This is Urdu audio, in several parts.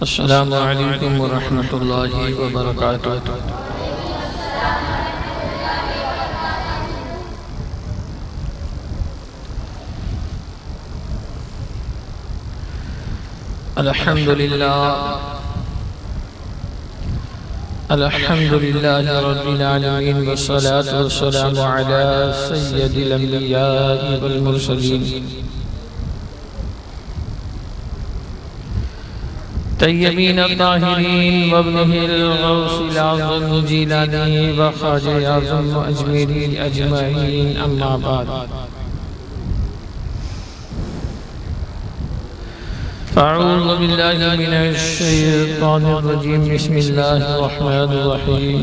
السلام علیکم ورحمۃ اللہ وبرکاتہ۔ الحمد للہ رب العالمین والصلاة والسلام علی سید الانبیاء والمرسلین طیبین الطاہرین وابنہ الغوث العظم جیلانی وخواجہ اعظم اجمیری اجمعین، اما بعد فاعوذ باللہ من الشیطان الرجیم، بسم اللہ الرحمن الرحیم۔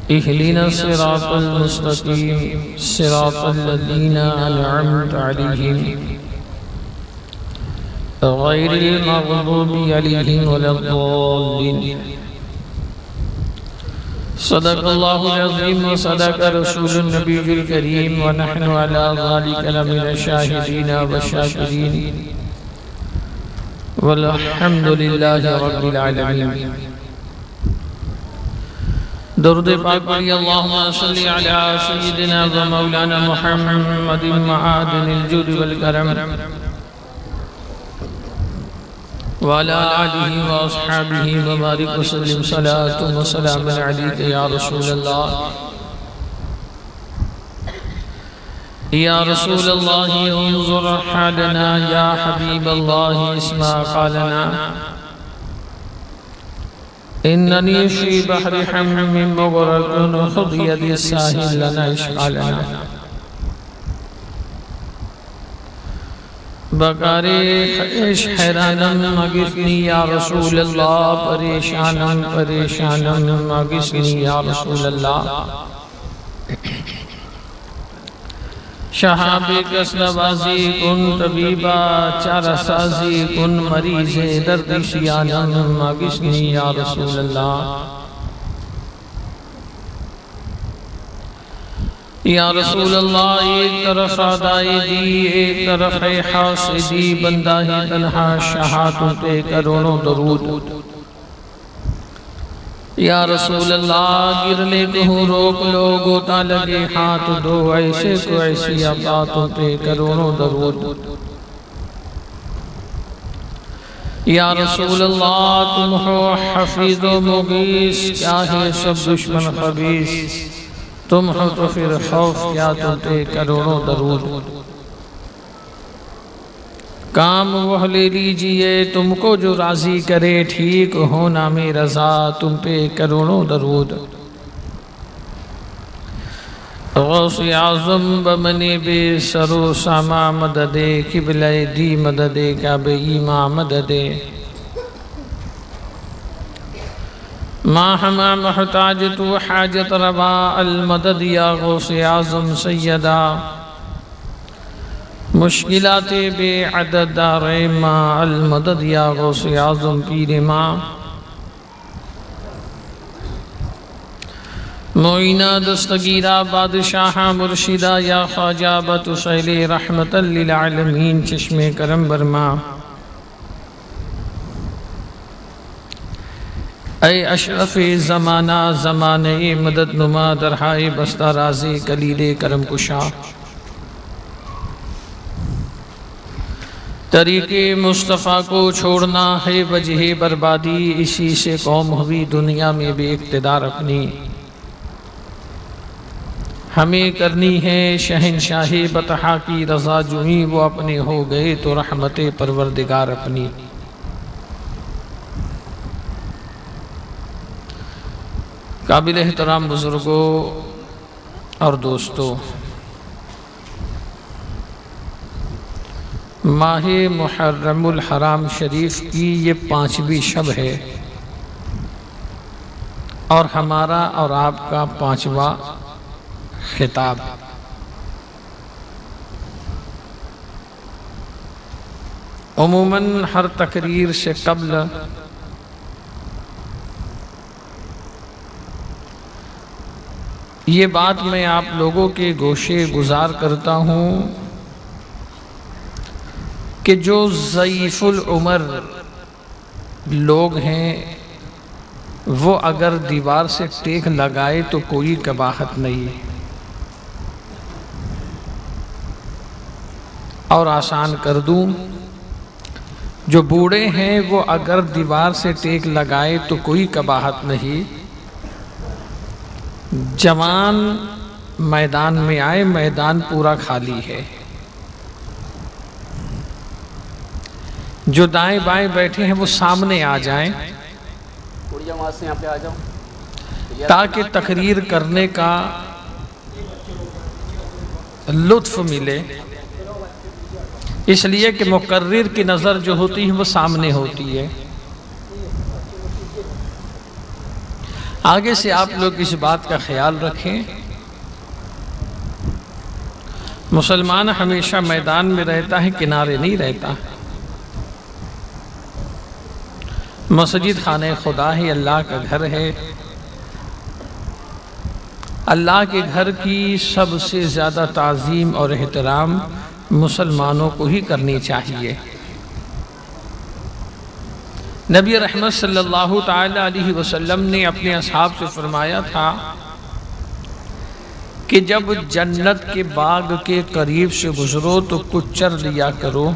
اہدنا الصراط المستقیم صراط الذین انعمت علیہم غیر المغضوب علیہم ولا الضالین۔ صدق اللہ العظیم وصدق رسول النبی الکریم ونحن علی ذلک لمن الشاہدین والشاکرین والحمد للہ رب العالمین۔ درود پاک پڑھی، اللہم صلی علی سیدنا و مولانا محمد معادن الجود والکرم وعلى آلہ واصحابہ وبارک وسلم، صلاۃ و سلام علیک یا رسول اللہ۔ یا رسول اللہ انظر حالنا، یا حبیب اللہ اسمع قالنا، اننی فی بحر حم مغرق خذ یدی الساحل لنا اشقالنا۔ بکارے خیش حیرانم مگثنی یا رسول اللہ، پریشانم پریشانم مگثنی یا رسول اللہ۔ شہاب کس نوازی کن طبیبہ، چارہ سازی کن مریض درد شیانم مگثنی یا رسول اللہ۔ یا رسول اللہ، ایک طرف آدائی دی ایک طرف حاسدی، بندہ ہی تنہا شہاتوں پہ کروڑوں درود۔ یا رسول اللہ، گرنے کو روک لو گوتا لگے ہاتھ دو، ایسے کو ایسی باتوں پہ کروڑوں درود۔ یا رسول اللہ، تم ہو حفیظ و مغیث، کیا ہے سب دشمن خبیث، تم ہو تو پھر خوف کیا، تم پہ کروڑوں درود۔ کام وہ لے لیجئے تم کو جو راضی کرے، ٹھیک ہونا میں رضا، تم پہ کروڑوں درود۔ غوث اعظم بمن بے سر و ساما مدد، قبلہ دی مدد، کعبہ ایماں مدد، ما ہما محتاج تو حاجت روا، المدد یا غوث اعظم سیدہ، مشکلات بے عدد دار ماں، المدد یا غوث اعظم پیر ماں۔ معینہ دستگیرہ بادشاہ مرشدہ، یا خواجہ بتسیل رحمت للعالمین چشم کرم برما۔ اے اشرف زمانہ زمانے مدد نما، درہائے بستہ رازی کلیل کرم کشا۔ طریق مصطفیٰ کو چھوڑنا ہے وجہ بربادی، اسی سے قوم ہوئی دنیا میں بے اقتدار اپنی۔ ہمیں کرنی ہے شہنشاہ بطحا کی رضا جوئی، وہ اپنے ہو گئے تو رحمت پروردگار اپنی۔ قابل احترام بزرگوں اور دوستوں، ماہ محرم الحرام شریف کی یہ 5ویں شب ہے، اور ہمارا اور آپ کا 5واں خطاب۔ عموماً ہر تقریر سے قبل یہ بات میں آپ لوگوں کے گوشے گزار کرتا ہوں کہ جو ضعیف العمر لوگ ہیں وہ اگر دیوار سے ٹیک لگائے تو کوئی قباحت نہیں، اور آسان کر دوں، جو بوڑھے ہیں وہ اگر دیوار سے ٹیک لگائے تو کوئی قباحت نہیں، جوان میدان میں آئے، میدان پورا خالی ہے، جو دائیں بائیں بیٹھے ہیں وہ سامنے آ جائیں تاکہ تقریر کرنے کا لطف ملے، اس لیے کہ مقرر کی نظر جو ہوتی ہے وہ سامنے ہوتی ہے۔ آگے سے آپ لوگ اس بات کا خیال رکھیں، مسلمان ہمیشہ میدان میں رہتا ہے، کنارے نہیں رہتا۔ مسجد خانہ خدا ہے، اللہ کا گھر ہے، اللہ کے گھر کی سب سے زیادہ تعظیم اور احترام مسلمانوں کو ہی کرنی چاہیے۔ نبی رحمت صلی اللہ تعالی علیہ وسلم نے اپنے اصحاب سے فرمایا تھا کہ جب جنت کے باغ کے قریب سے گزرو تو کچھ چر لیا کرو۔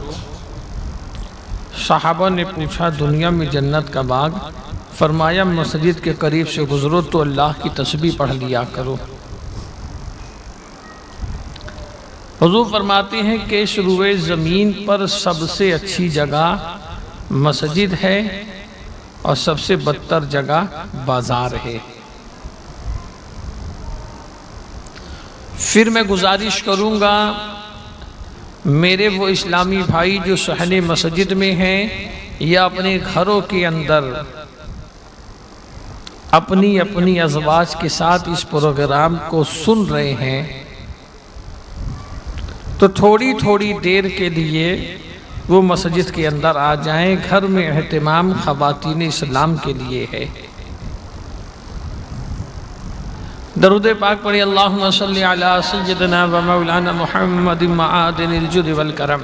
صحابہ نے پوچھا دنیا میں جنت کا باغ؟ فرمایا مسجد کے قریب سے گزرو تو اللہ کی تسبیح پڑھ لیا کرو۔ حضور فرماتے ہیں کہ اس روئے زمین پر سب سے اچھی جگہ مسجد ہے اور سب سے بدتر جگہ بازار ہے۔ پھر میں گزارش کروں گا میرے وہ اسلامی بھائی جو صحن مسجد میں ہیں یا اپنے گھروں کے اندر اپنی اپنی ازواج کے ساتھ اس پروگرام کو سن رہے ہیں، تو تھوڑی تھوڑی دیر کے لیے وہ مسجد کے اندر آ جائیں۔ گھر میں اہتمام خواتین اسلام کے لیے ہے۔ درود پاک پڑھی، اللہم صلی علی سیدنا و مولانا محمد معادن الجود والکرم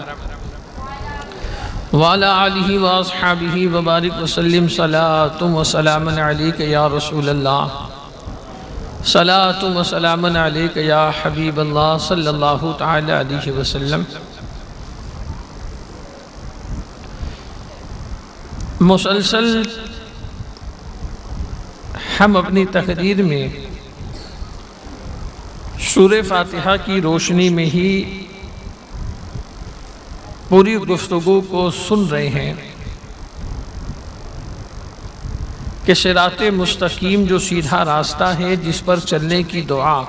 وعلی آلہ و اصحابہ وبارک وسلم، صلاۃ و سلام علیک یا رسول اللہ، صلاۃ و سلام علیک یا حبیب اللہ صلی اللہ تعالی علیہ وسلم۔ مسلسل ہم اپنی تقریر میں سورہ فاتحہ کی روشنی میں ہی پوری گفتگو کو سن رہے ہیں کہ صراط مستقیم جو سیدھا راستہ ہے جس پر چلنے کی دعا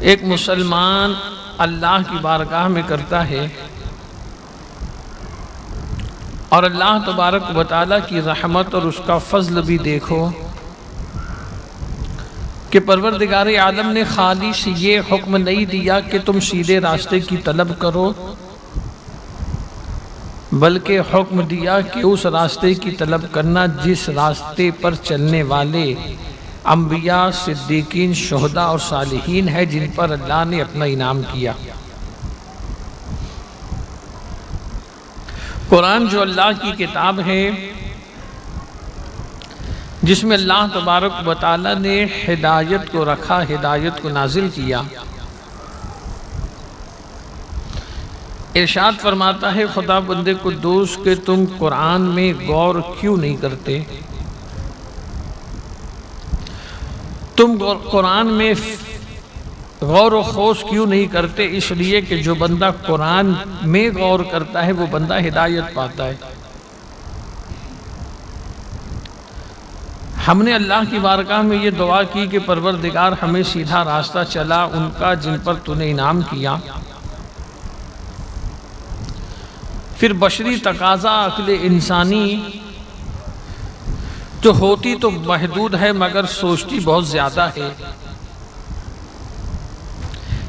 ایک مسلمان اللہ کی بارگاہ میں کرتا ہے، اور اللہ تبارک و تعالیٰ کی رحمت اور اس کا فضل بھی دیکھو کہ پروردگار عالم نے خالی سے یہ حکم نہیں دیا کہ تم سیدھے راستے کی طلب کرو، بلکہ حکم دیا کہ اس راستے کی طلب کرنا جس راستے پر چلنے والے انبیاء، صدیقین، شہداء اور صالحین ہیں جن پر اللہ نے اپنا انعام کیا۔ قرآن جو اللہ کی کتاب ہے جس میں اللہ تبارک و تعالیٰ نے ہدایت کو رکھا، ہدایت کو نازل کیا، ارشاد فرماتا ہے خدا بندے کو دوست کہ تم قرآن میں غور کیوں نہیں کرتے؟ تم قرآن میں غور و خوض کیوں نہیں کرتے؟ اس لیے کہ جو بندہ قرآن میں غور کرتا ہے وہ بندہ ہدایت پاتا ہے۔ ہم نے اللہ کی بارگاہ میں یہ دعا کی کہ پروردگار ہمیں سیدھا راستہ چلا ان کا جن پر تو نے انعام کیا۔ پھر بشری تقاضا، عقل انسانی جو ہوتی تو محدود ہے مگر سوچتی بہت زیادہ ہے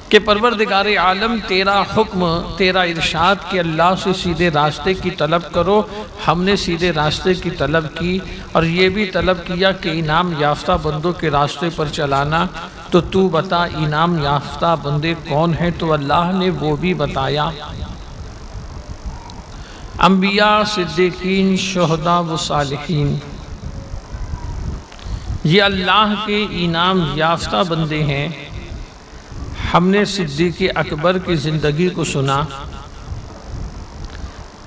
کہ پروردگار عالم تیرا حکم، تیرا ارشاد کہ اللہ سے سیدھے راستے کی طلب کرو، ہم نے سیدھے راستے کی طلب کی اور یہ بھی طلب کیا کہ انعام یافتہ بندوں کے راستے پر چلانا، تو تو بتا انعام یافتہ بندے کون ہیں؟ تو اللہ نے وہ بھی بتایا انبیاء، صدیقین، شہداء و صالحین یہ اللہ کے انعام یافتہ بندے ہیں۔ ہم نے صدیق اکبر کی زندگی کو سنا،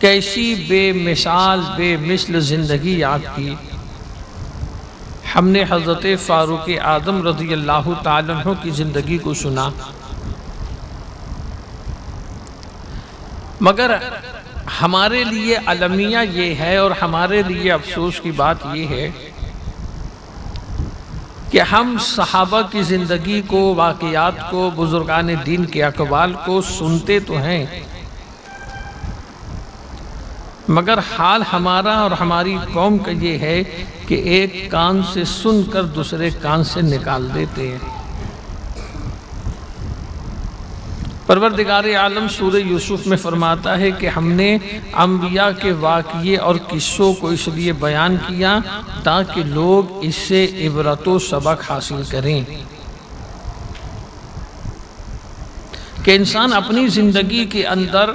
کیسی بے مثال بے مثل زندگی یاد کی۔ ہم نے حضرت فاروق اعظم رضی اللہ تعالیٰ عنہ کی زندگی کو سنا، مگر ہمارے لیے المیہ یہ ہے اور ہمارے لیے افسوس کی بات یہ ہے کہ ہم صحابہ کی زندگی کو، واقعات کو، بزرگان دین کے اقوال کو سنتے تو ہیں، مگر حال ہمارا اور ہماری قوم کا یہ ہے کہ ایک کان سے سن کر دوسرے کان سے نکال دیتے ہیں۔ پروردگار عالم سورہ یوسف میں فرماتا ہے کہ ہم نے انبیاء کے واقعے اور قصوں کو اس لیے بیان کیا تاکہ لوگ اس سے عبرت و سبق حاصل کریں، کہ انسان اپنی زندگی کے اندر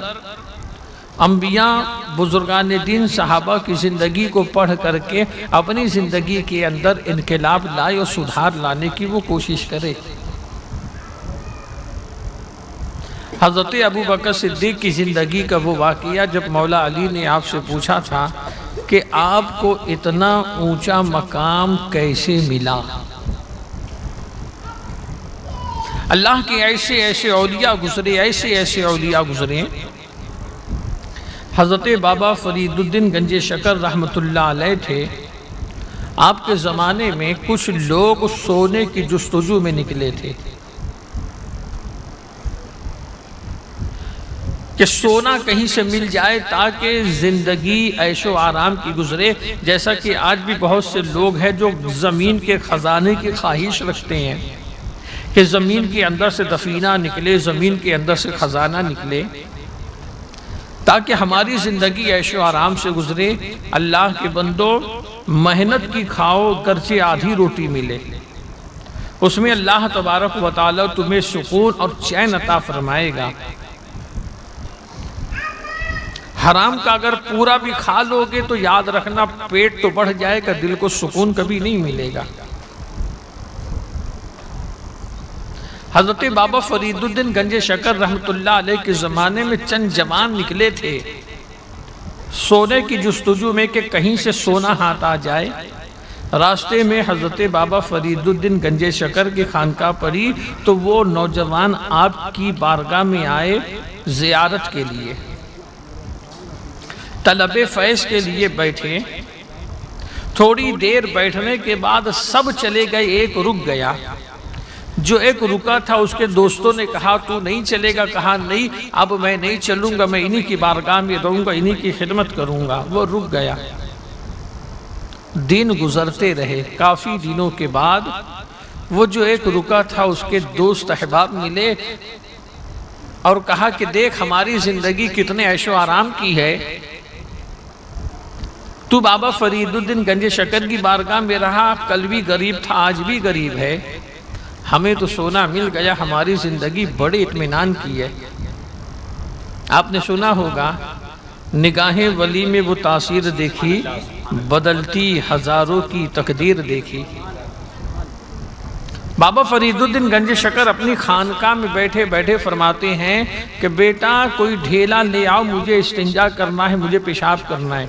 انبیاء، بزرگان دین، صحابہ کی زندگی کو پڑھ کر کے اپنی زندگی کے اندر انقلاب لائے اور سدھار لانے کی وہ کوشش کرے۔ حضرت ابوبکر صدیق کی زندگی کا وہ واقعہ جب مولا علی نے آپ سے پوچھا تھا کہ آپ کو اتنا اونچا مقام کیسے ملا؟ اللہ کے ایسے ایسے اولیاء گزرے، ایسے ایسے اولیاء گزرے۔ حضرت بابا فرید الدین گنج شکر رحمت اللہ علیہ تھے۔ آپ کے زمانے میں کچھ لوگ سونے کی جستجو میں نکلے تھے کہ سونا کہیں سے مل جائے تاکہ زندگی عیش و آرام کی گزرے، جیسا کہ آج بھی بہت سے لوگ ہیں جو زمین کے خزانے کی خواہش رکھتے ہیں کہ زمین کے اندر سے دفینہ نکلے، زمین کے اندر سے خزانہ نکلے، تاکہ ہماری زندگی عیش و آرام سے گزرے۔ اللہ کے بندو، محنت کی کھاؤ گرچہ آدھی روٹی ملے، اس میں اللہ تبارک و تعالی تمہیں سکون اور چین عطا فرمائے گا۔ حرام کا اگر پورا بھی کھا لو گے تو یاد رکھنا پیٹ تو بڑھ جائے گا، دل کو سکون کبھی نہیں ملے گا۔ حضرت بابا فرید الدین گنج شکر رحمت اللہ علیہ کے زمانے میں چند جوان نکلے تھے سونے کی جستجو میں کہ کہیں سے سونا ہاتھ آ جائے۔ راستے میں حضرت بابا فرید الدین گنج شکر کی خانقاہ پڑی تو وہ نوجوان آپ کی بارگاہ میں آئے زیارت کے لیے، طلب فیض کے لیے بیٹھے۔ تھوڑی دیر بیٹھنے کے بعد سب چلے گئے، ایک رک گیا۔ جو ایک رکا تھا اس کے دوستوں نے کہا تو نہیں چلے گا؟ کہا نہیں، اب میں نہیں چلوں گا، میں انہی کی بارگاہ میں رہوں گا، انہی کی خدمت کروں گا۔ وہ رک گیا۔ دن گزرتے رہے، کافی دنوں کے بعد وہ جو ایک رکا تھا اس کے دوست احباب ملے اور کہا کہ دیکھ ہماری زندگی کتنے عیش و آرام کی ہے، تو بابا فرید الدین گنج شکر کی بارگاہ میں رہا، کل بھی غریب تھا آج بھی غریب ہے، ہمیں تو سونا مل گیا، ہماری زندگی بڑے اطمینان کی ہے۔ آپ نے سنا ہوگا نگاہ ولی میں وہ تاثیر دیکھی، بدلتی ہزاروں کی تقدیر دیکھی۔ بابا فرید الدین گنج شکر اپنی خانقاہ میں بیٹھے بیٹھے فرماتے ہیں کہ بیٹا کوئی ڈھیلا لے آؤ، مجھے استنجا کرنا ہے، مجھے پیشاب کرنا ہے۔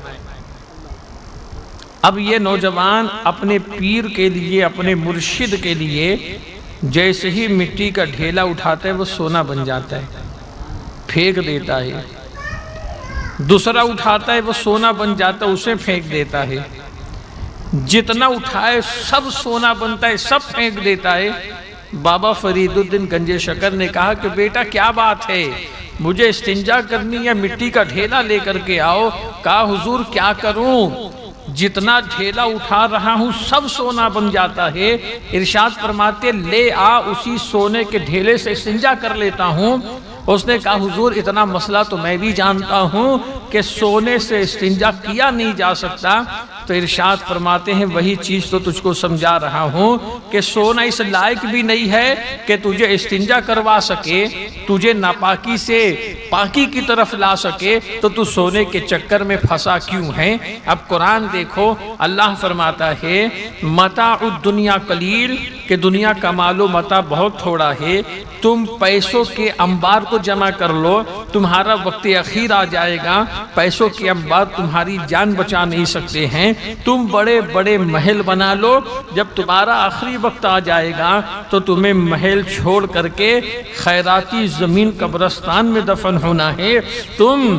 اب یہ نوجوان اپنے پیر کے لیے، اپنے مرشد کے لیے جیسے ہی مٹی کا ڈھیلا اٹھاتا ہے وہ سونا بن جاتا ہے، پھینک دیتا ہے۔ دوسرا اٹھاتا ہے وہ سونا بن جاتا ہے، اسے پھینک دیتا ہے۔ جتنا اٹھائے سب سونا بنتا ہے، سب پھینک دیتا ہے۔ بابا فرید الدین گنج شکر نے کہا کہ بیٹا کیا بات ہے، مجھے استنجا کرنی ہے، مٹی کا ڈھیلا لے کر کے آؤ۔ کہا حضور کیا کروں، جتنا ڈھیلا اٹھا رہا ہوں سب سونا بن جاتا ہے۔ ارشاد فرماتے لے آ، اسی سونے کے ڈھیلے سے استنجا کر لیتا ہوں۔ اس نے کہا حضور اتنا مسئلہ تو میں بھی جانتا ہوں کہ سونے سے استنجا کیا نہیں جا سکتا، تو ارشاد فرماتے ہیں وہی چیز تو تجھ کو سمجھا رہا ہوں کہ سونا اس لائق بھی نہیں ہے کہ تجھے استنجا کروا سکے، تجھے ناپاکی سے پاکی کی طرف لا سکے، تو تو سونے کے چکر میں پھنسا کیوں ہے؟ اب قرآن دیکھو، اللہ فرماتا ہے متاع الدنیا قلیل، کہ دنیا کا مال و متاع بہت تھوڑا ہے، تم پیسوں کے انبار کو جمع کر لو، تمہارا وقت اخیر آ جائے گا، پیسوں کے انبار تمہاری جان بچا نہیں سکتے ہیں، تم بڑے بڑے محل بنا لو، جب تمہارا آخری وقت آ جائے گا تو تمہیں محل چھوڑ کر کے خیراتی زمین قبرستان میں دفن ہونا ہے۔ تم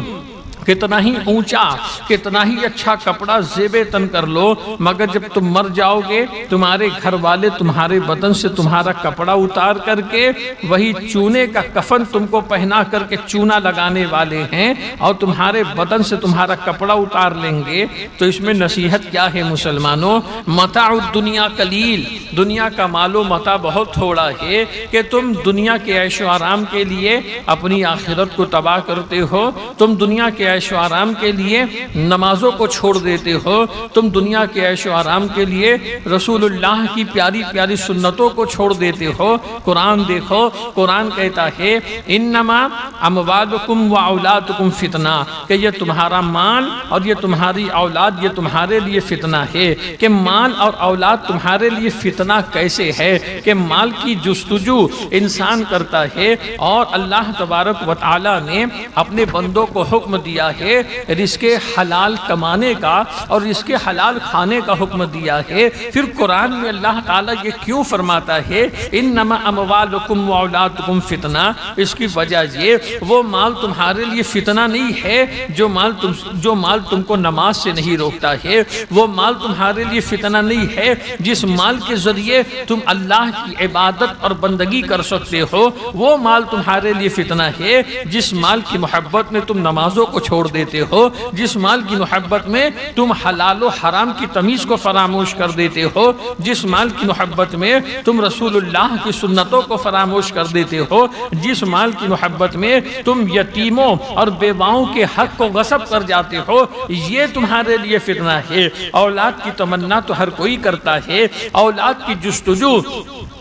کتنا ہی اونچا، کتنا ہی اچھا کپڑا زیب تن کر لو، مگر جب تم مر جاؤ گے تمہارے گھر والے تمہارے بدن سے تمہارا کپڑا اتار کر کے وہی چونے کا کفن تم کو پہنا کر کے چونا لگانے والے ہیں، اور تمہارے بدن سے تمہارا کپڑا اتار لیں گے۔ تو اس میں نصیحت کیا ہے مسلمانوں؟ متاع الدنیا قلیل، دنیا کا مال و متاع بہت تھوڑا ہے کہ تم دنیا کے عیش و آرام کے لیے اپنی آخرت کو تباہ کرتے ہو، تم دنیا کے عیش و آرام کے لیے نمازوں کو چھوڑ دیتے ہو، تم دنیا کے عیش و آرام کے لیے رسول اللہ کی پیاری پیاری سنتوں کو چھوڑ دیتے ہو۔ قرآن دیکھو، قرآن کہتا ہے انما اموالکم و اولادکم فتنہ، کہ یہ تمہارا مال اور یہ تمہاری اولاد یہ تمہارے لیے فتنہ ہے۔ کہ مال اور اولاد تمہارے لیے فتنہ کیسے ہے؟ کہ مال کی جستجو انسان کرتا ہے، اور اللہ تبارک و تعالی نے اپنے بندوں کو حکم دیا ہے رزق حلال کمانے کا اور رزق حلال کھانے کا حکم دیا ہے۔ پھر قرآن میں اللہ تعالیٰ یہ کیوں فرماتا ہے انما اموالکم و اولادکم فتنہ؟ اس کی وجہ یہ وہ مال تمہارے لیے فتنہ نہیں ہے جو مال تم کو نماز سے نہیں روکتا ہے، وہ مال تمہارے لیے فتنہ نہیں ہے جس مال کے ذریعے تم اللہ کی عبادت اور بندگی کر سکتے ہو، وہ مال تمہارے لیے فتنہ ہے جس مال کی محبت میں تم نمازوں کو چھوڑ دیتے ہو، جس مال کی محبت میں تم حلال و حرام کی تمیز کو فراموش کر دیتے ہو، جس مال کی محبت میں تم رسول اللہ کی سنتوں کو فراموش کر دیتے ہو، جس مال کی محبت میں تم یتیموں اور بیواؤں کے حق کو غصب کر جاتے ہو، یہ تمہارے لیے فتنہ ہے۔ اولاد کی تمنا تو ہر کوئی کرتا ہے، اولاد کی جستجو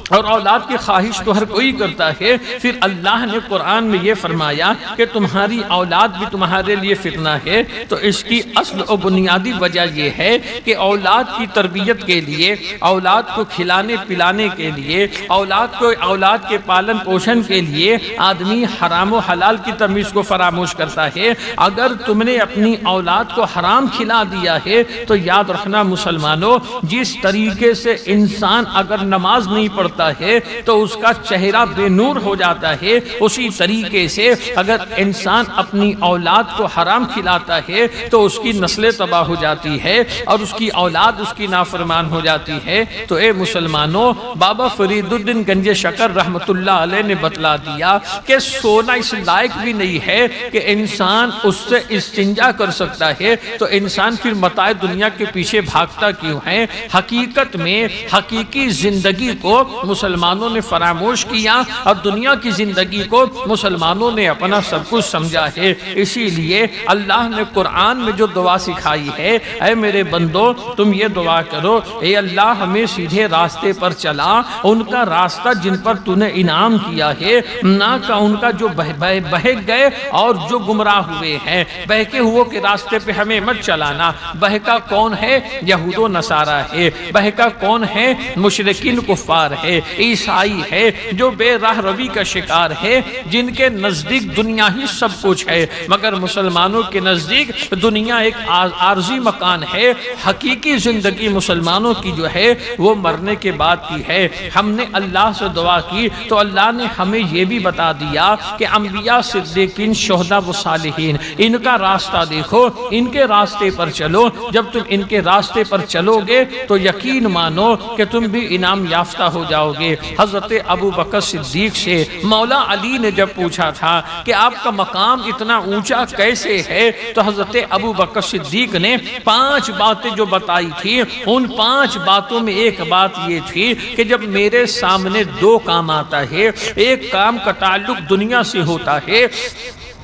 اور اولاد کی خواہش تو ہر کوئی کرتا ہے۔ پھر اللہ نے قرآن میں یہ فرمایا کہ تمہاری اولاد بھی تمہارے لیے فتنہ ہے، تو اس کی اصل و بنیادی وجہ یہ ہے کہ اولاد کی تربیت کے لیے، اولاد کو کھلانے پلانے کے لیے، اولاد کے پالن پوشن کے لیے آدمی حرام و حلال کی تمیز کو فراموش کرتا ہے۔ اگر تم نے اپنی اولاد کو حرام کھلا دیا ہے تو یاد رکھنا مسلمانوں، جس طریقے سے انسان اگر نماز نہیں پڑھتا ہے تو اس کا چہرہ بے نور ہو جاتا ہے، اسی طریقے سے اگر انسان اپنی اولاد کو حرام کھلاتا ہے تو اس کی نسلیں تباہ ہو جاتی ہے اور اس کی اولاد اس کی نافرمان ہو جاتی ہے۔ تو اے مسلمانوں، بابا فرید الدین گنج شکر رحمت اللہ علیہ نے بتلا دیا کہ سونا اس لائق بھی نہیں ہے کہ انسان اس سے استنجا کر سکتا ہے، تو انسان پھر متاع دنیا کے پیچھے بھاگتا کیوں ہے؟ حقیقت میں حقیقی زندگی کو مسلمانوں نے فراموش کیا اور دنیا کی زندگی کو مسلمانوں نے اپنا سب کچھ سمجھا ہے۔ اسی لیے اللہ نے قرآن میں جو دعا سکھائی ہے، اے میرے بندو تم یہ دعا کرو، اے اللہ ہمیں سیدھے راستے پر چلا، ان کا راستہ جن پر تو نے انعام کیا ہے، نہ کا ان کا جو بہک گئے اور جو گمراہ ہوئے ہیں، بہکے ہوئے کے راستے پہ ہمیں مت چلانا۔ بہکا کون ہے؟ یہود و نصارہ ہے۔ بہکا کون ہے؟ مشرکین کفار ہے، عیسائی ہے، جو بے راہ روی کا شکار ہے، جن کے نزدیک دنیا ہی سب کچھ ہے، مگر مسلمانوں کے نزدیک دنیا ایک عارضی مکان ہے۔ حقیقی زندگی مسلمانوں کی جو ہے وہ مرنے کے بعد کی ہے۔ ہم نے اللہ سے دعا کی تو اللہ نے ہمیں یہ بھی بتا دیا کہ انبیاء، صدیقین، شہداء و صالحین، ان کا راستہ دیکھو، ان کے راستے پر چلو۔ جب تم ان کے راستے پر چلو گے تو یقین مانو کہ تم بھی انعام یافتہ ہو جاؤ گے۔ حضرت ابو بکر صدیق سے مولا علی نے جب پوچھا تھا کہ آپ کا مقام اتنا اونچا کیسے ہے، تو حضرت ابو بکر صدیق نے 5 باتیں جو بتائی تھی، ان 5 باتوں میں ایک بات یہ تھی کہ جب میرے سامنے 2 کام آتا ہے، ایک کام کا تعلق دنیا سے ہوتا ہے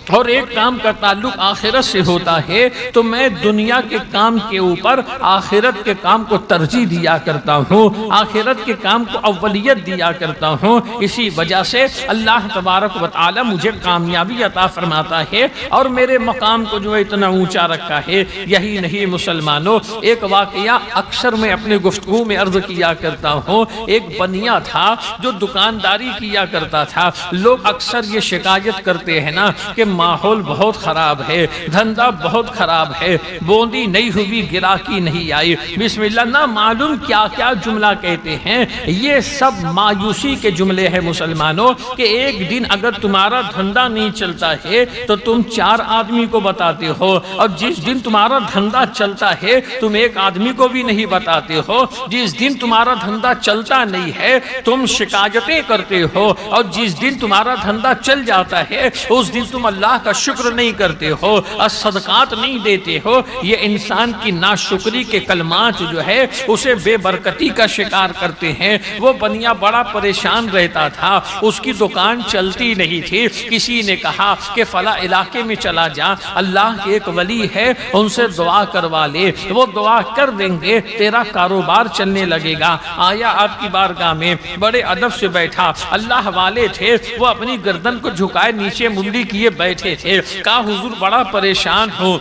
اور ایک کام کا تعلق آخرت سے ہوتا ہے تو میں دنیا کے کام کے اوپر آخرت کے کام کو ترجیح دیا کرتا ہوں، آخرت کے کام کو اولیت دیا کرتا ہوں۔ اسی وجہ سے اللہ تبارک و تعالی مجھے کامیابی عطا فرماتا ہے اور میرے مقام کو جو اتنا اونچا رکھا ہے۔ یہی نہیں مسلمانوں، ایک واقعہ اکثر میں اپنے گفتگو میں عرض کیا کرتا ہوں۔ ایک بنیا تھا جو دکانداری کیا کرتا تھا۔ لوگ اکثر یہ شکایت کرتے ہیں نا کہ ماحول بہت خراب ہے، دھندا بہت خراب ہے، بوندی نہیں ہوئی، گراکی نہیں آئی، بسم اللہ نہ معلوم کیا کیا جملہ کہتے ہیں۔ یہ سب مایوسی کے جملے ہیں مسلمانوں کہ ایک دن اگر تمہارا دھندا نہیں چلتا ہے تو تم 4 آدمی کو بتاتے ہو، اور جس دن تمہارا دھندا چلتا ہے تم 1 آدمی کو بھی نہیں بتاتے ہو۔ جس دن تمہارا دھندا چلتا نہیں ہے تم شکایتیں کرتے ہو، اور جس دن تمہارا دھندا چل جاتا ہے اس دن تم اللہ کا شکر نہیں کرتے ہو اور صدقات نہیں دیتے ہو۔ یہ انسان کی ناشکری کے کلمات جو ہے اسے بے برکتی کا شکار کرتے ہیں۔ وہ بنیا بڑا پریشان رہتا تھا، اس کی دکان چلتی نہیں تھی۔ کسی نے کہا کہ فلاں علاقے میں چلا جا، اللہ کے ایک ولی ہے، ان سے دعا کروا لے، وہ دعا کر دیں گے، تیرا کاروبار چلنے لگے گا۔ آیا آپ کی بارگاہ میں، بڑے ادب سے بیٹھا، اللہ والے تھے، وہ اپنی گردن کو جھکائے نیچے منڈی کیے بیٹھے تھے۔ کہا حضور بڑا پریشان ہوں،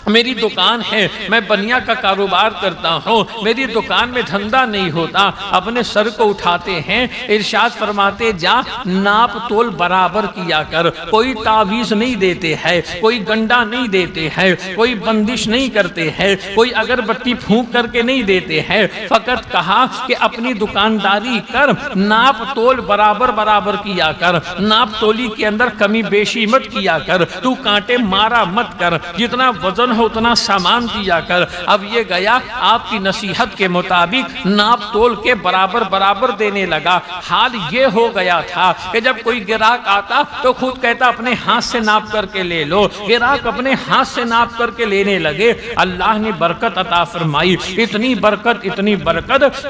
میری دکان ہے، میں بنیا کا کاروبار کرتا ہوں، میری دکان میں دھندا نہیں ہوتا۔ اپنے سر کو اٹھاتے ہیں، ارشاد فرماتے جا ناپ تول برابر کیا کر، کوئی تعویذ نہیں دیتے ہیں، کوئی گنڈا نہیں دیتے ہیں، کوئی بندش نہیں کرتے ہیں، کوئی اگربتی پھونک کر کے نہیں دیتے ہیں، فقط کہا کہ اپنی دکانداری کر، ناپ تول برابر برابر کیا کر، ناپ تولی کے اندر کمی بیشی مت کیا کر، تو کانٹے مارا مت کر، جتنا وزن ہو اتنا سامان دیا کر۔ اب یہ گیا آپ کی نصیحت کے مطابق ناپ تول کے برابر برابر دینے لگا۔ حال یہ ہو گیا تھا کہ جب کوئی گراہک آتا تو خود کہتا اپنے ہاتھ سے ناپ کر کے لے لو، گراہک اپنے ہاتھ سے ناپ کر کے لینے لگے۔ اللہ نے برکت عطا فرمائی، اتنی برکت